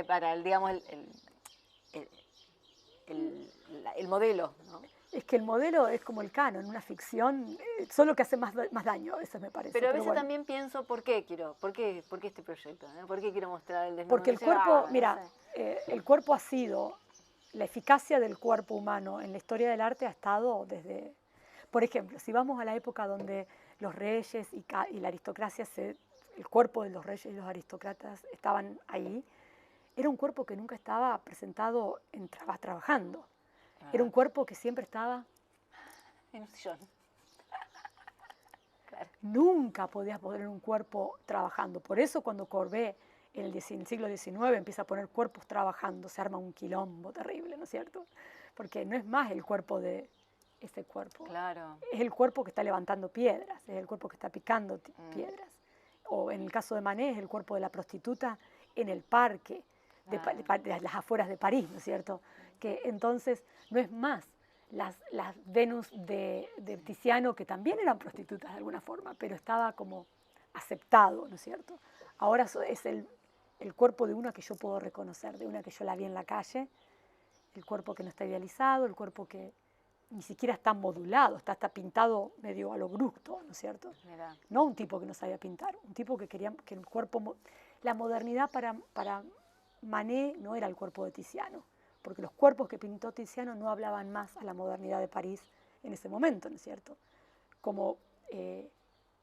S2: para, digamos, el modelo, ¿no?
S1: Es que el modelo es como el canon, una ficción, solo que hace más daño, a veces me parece.
S2: Pero a veces también pienso, ¿por qué este proyecto? ¿No? ¿Por qué quiero mostrar el desnudo?
S1: Porque el cuerpo, mira, el cuerpo ha sido, la eficacia del cuerpo humano en la historia del arte ha estado desde, por ejemplo, si vamos a la época donde los reyes y la aristocracia, el cuerpo de los reyes y los aristócratas estaban ahí, era un cuerpo que nunca estaba presentado trabajando. Era un cuerpo que siempre estaba
S2: en un sillón.
S1: Claro. Nunca podías poner un cuerpo trabajando. Por eso cuando Courbet en el siglo XIX empieza a poner cuerpos trabajando, se arma un quilombo terrible, ¿no es cierto? Porque no es más el cuerpo de ese cuerpo.
S2: Claro.
S1: Es el cuerpo que está levantando piedras, es el cuerpo que está picando piedras. O en el caso de Manet es el cuerpo de la prostituta en el parque, de las afueras de París, ¿no es cierto? Que entonces no es más las Venus de Tiziano, que también eran prostitutas de alguna forma, pero estaba como aceptado, ¿no es cierto? Ahora es el cuerpo de una que yo puedo reconocer, de una que yo la vi en la calle, el cuerpo que no está idealizado, el cuerpo que ni siquiera está modulado, está pintado medio a lo bruto, ¿no es cierto?
S2: Mira.
S1: No un tipo que no sabía pintar, un tipo que quería que el cuerpo... La modernidad para Manet no era el cuerpo de Tiziano, porque los cuerpos que pintó Tiziano no hablaban más a la modernidad de París en ese momento, ¿no es cierto? Como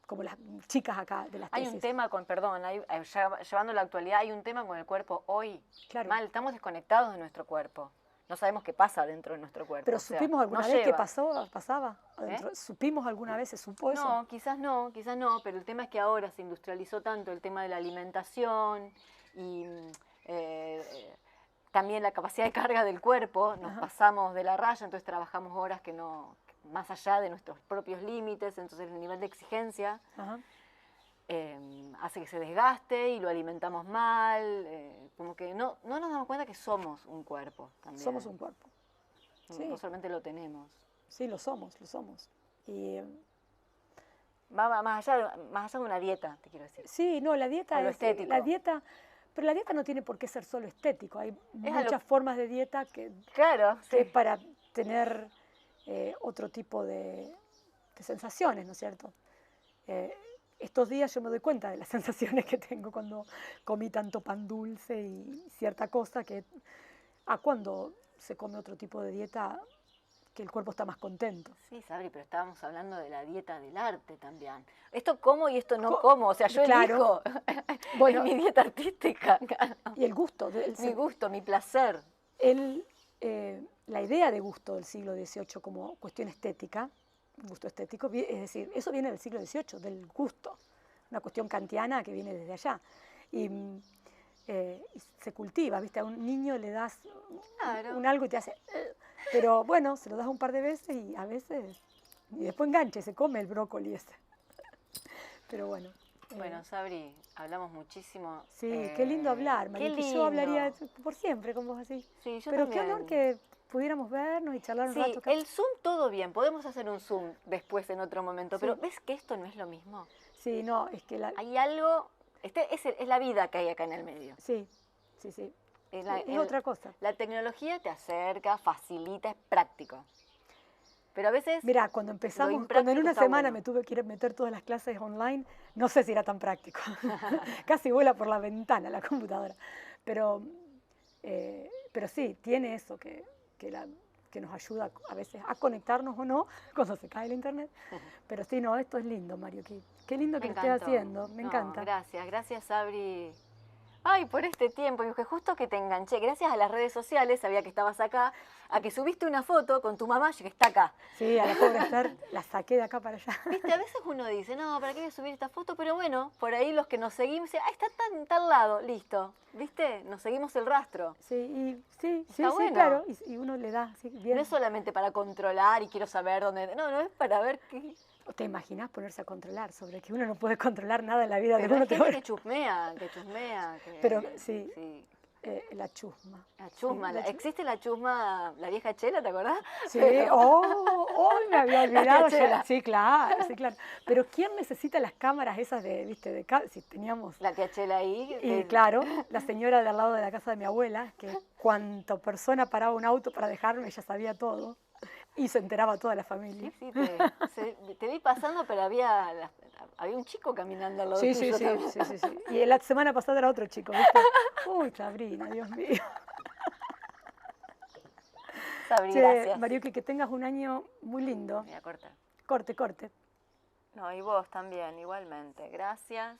S1: como las chicas acá de las
S2: Hay
S1: tesis.
S2: un tema perdón, llevando la actualidad, hay un tema con el cuerpo hoy.
S1: Claro.
S2: Mal, estamos desconectados de nuestro cuerpo. No sabemos qué pasa dentro de nuestro cuerpo.
S1: Pero
S2: o sea,
S1: supimos alguna
S2: nos
S1: vez que
S2: lleva.
S1: pasaba adentro. ¿Supimos alguna vez, se supo eso?
S2: No, quizás no, pero el tema es que ahora se industrializó tanto el tema de la alimentación y también la capacidad de carga del cuerpo, nos pasamos de la raya, entonces trabajamos horas que no, más allá de nuestros propios límites, entonces el nivel de exigencia hace que se desgaste y lo alimentamos mal, como que no nos damos cuenta que somos un cuerpo también.
S1: Somos un cuerpo. Sí.
S2: No solamente lo tenemos.
S1: Sí, lo somos. Y,
S2: va más allá de una dieta, te quiero decir.
S1: sí, no, la dieta
S2: o lo
S1: es
S2: estético.
S1: Pero la dieta no tiene por qué ser solo estético. Hay
S2: Es
S1: muchas formas de dieta que
S2: sí.
S1: para tener otro tipo de sensaciones, ¿no es cierto? Estos días yo me doy cuenta de las sensaciones que tengo cuando comí tanto pan dulce y cierta cosa que cuando se come otro tipo de dieta que el cuerpo está más contento.
S2: Sí, Sabri, pero estábamos hablando de la dieta del arte también. Esto como y esto no como, o sea, yo elijo. Bueno, es mi dieta artística.
S1: Y el gusto.
S2: Mi gusto, mi placer.
S1: La idea de gusto del siglo XVIII como cuestión estética, gusto estético, es decir, eso viene del siglo XVIII, del gusto, una cuestión kantiana que viene desde allá. Y se cultiva, ¿viste? A un niño le das un algo y te hace... Pero bueno, se lo das un par de veces y a veces... Y después enganche, se come el brócoli ese. Pero bueno.
S2: Bueno, Sabri, hablamos muchísimo.
S1: Sí, qué lindo hablar, María. Yo hablaría por siempre con vos así.
S2: Sí, yo
S1: pero
S2: también.
S1: Qué honor que pudiéramos vernos y charlar un rato.
S2: El Zoom todo bien, podemos hacer un Zoom después en otro momento, pero ¿ves que esto no es lo mismo?
S1: Sí, no, es que
S2: hay algo, es la vida que hay acá en el medio.
S1: Sí. Es otra cosa.
S2: La tecnología te acerca, facilita, es práctico. Pero a veces...
S1: Mira, cuando empezamos, cuando en una semana me tuve que ir a meter todas las clases online, no sé si era tan práctico. Casi vuela por la ventana la computadora. Pero sí, tiene eso que nos ayuda a veces a conectarnos o no cuando se cae el internet. Pero sí, no, esto es lindo, Mario. Qué lindo que lo estés haciendo. Me encanta.
S2: Gracias, Sabri. Ay, por este tiempo, y que justo que te enganché, gracias a las redes sociales, sabía que estabas acá, a que subiste una foto con tu mamá, que está acá.
S1: Sí, a la pobre Esther la saqué de acá para allá.
S2: Viste, a veces uno dice, no, ¿para qué voy a subir esta foto? Pero bueno, por ahí los que nos seguimos, está tal lado, listo. ¿Viste? Nos seguimos el rastro.
S1: Sí, sí,
S2: bueno.
S1: claro, y uno le da, sí, bien.
S2: No es solamente para controlar y quiero saber dónde, no es para ver qué...
S1: ¿Te imaginas ponerse a controlar sobre que uno no puede controlar nada en la vida
S2: de
S1: uno?
S2: Hay gente que chusmea.
S1: Pero sí. La chusma.
S2: La chusma. ¿Existe la chusma, la vieja chela, te acordás?
S1: Sí, me había olvidado. Sí, claro. Pero ¿quién necesita las cámaras esas si teníamos...
S2: La tía Chela ahí.
S1: Y claro, la señora de al lado de la casa de mi abuela, que cuanto persona paraba un auto para dejarme, ella sabía todo. Y se enteraba toda la familia.
S2: Sí, te vi pasando, pero había un chico caminando al lado tuyo.
S1: Sí. Y la semana pasada era otro chico, ¿viste? Uy, Sabrina, Dios mío.
S2: Sabrina, gracias.
S1: Mariuki, que tengas un año muy lindo.
S2: Voy a cortar.
S1: Corte.
S2: No, y vos también, igualmente. Gracias.